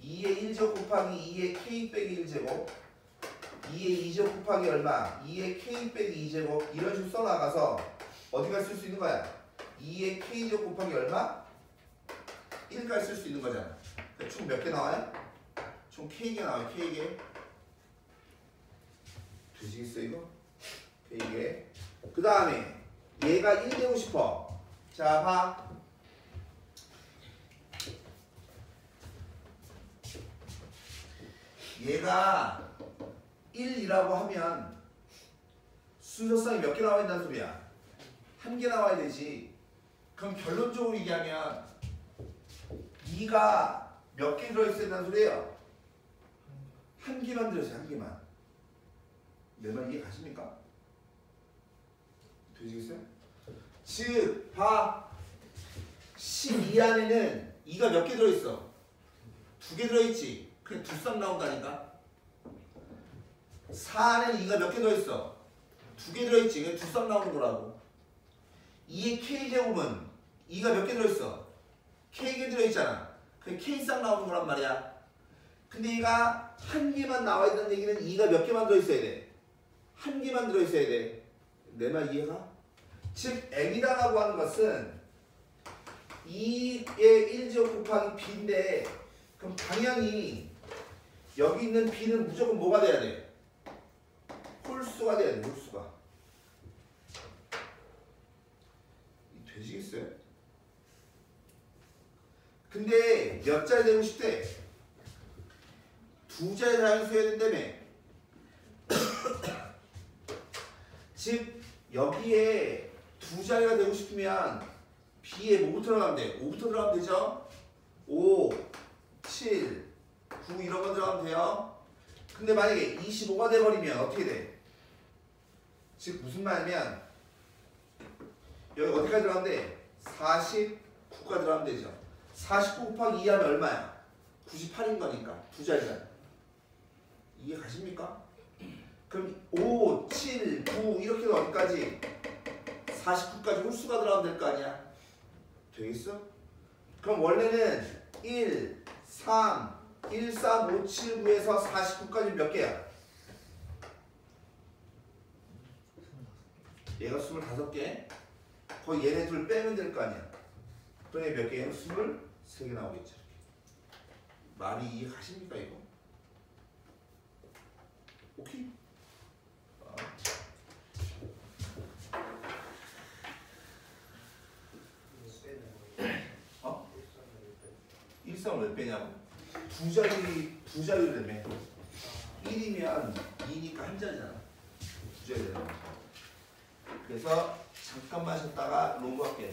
2의 1제곱 곱하기 2의 K 빼기 1제곱 2의 2제곱 곱하기 얼마? 2의 K 빼기 2제곱 이런 식으로 써나가서 어디까지 쓸 수 있는 거야? 2의 K제곱 곱하기 얼마? 1까지 쓸 수 있는 거잖아. 총 몇 개 나와요? 총 K개 나와요. K개. 되시겠어 이거? K개. 그 다음에 얘가 1 되고 싶어. 자 봐. 얘가 1이라고 하면 순서상이 몇 개 나와야 된다는 소리야? 한 개 나와야 되지. 그럼 결론적으로 얘기하면 2가 몇 개 들어있어야 된다는 소리예요? 한 개만 들어있어요. 한 개만. 내 말 이해 가십니까? 되시겠어요? 즉, 봐. 12 안에는 2가 몇 개 들어있어? 2개 들어있지? 그냥 두 쌍 나온다니까? 4 안에는 2가 몇 개 들어있어? 2개 들어있지? 그냥 두 쌍 나오는 거라고. 2의 K제곱은 2가 몇 개 들어있어? K개 들어있잖아. 그냥 K쌍 나오는 거란 말이야. 근데 얘가 한 개만 나와 있다는 얘기는 2가 몇 개만 들어있어야 돼? 한 개만 들어있어야 돼. 내 말 이해가? 즉 M이다라고 하는 것은 2의 1제곱 곱하기 B인데 그럼 당연히 여기 있는 B는 무조건 뭐가 돼야 돼? 홀수가 돼야 돼. 홀수가. 되시겠어요? 근데 몇 자리 되고 싶대? 2자리 자연수여야 된다며. 즉 여기에 2자리가 되고 싶으면 B에 뭐부터 들어가면 돼? 5부터 들어가면 되죠? 5, 7, 9 이런 거 들어가면 돼요. 근데 만약에 25가 돼버리면 어떻게 돼? 즉 무슨 말이냐면 여기 어디까지 들어가면 돼? 49가 들어가면 되죠. 49 곱하기 2 하면 얼마야? 98인 거니까 2자리잖아. 이해 가십니까? 그럼 5, 7, 9 이렇게 해서 어디까지? 49까지 홀수가 들어가면 될 거 아니야? 되겠어? 그럼 원래는 1, 3, 1, 3, 5, 7, 9에서 49까지 몇 개야? 얘가 25개? 거의 얘네 둘 빼면 될 거 아니야? 그러니 몇 개예요? 23개 나오겠죠. 말이 이해가십니까 이거? 오케이? 어? 1쌍을 왜 빼냐고? 두 자리라며. 1이면 2니까 한 자리잖아. 두 자리잖아. 그래서 잠깐만 쉬었다가 로그 할게.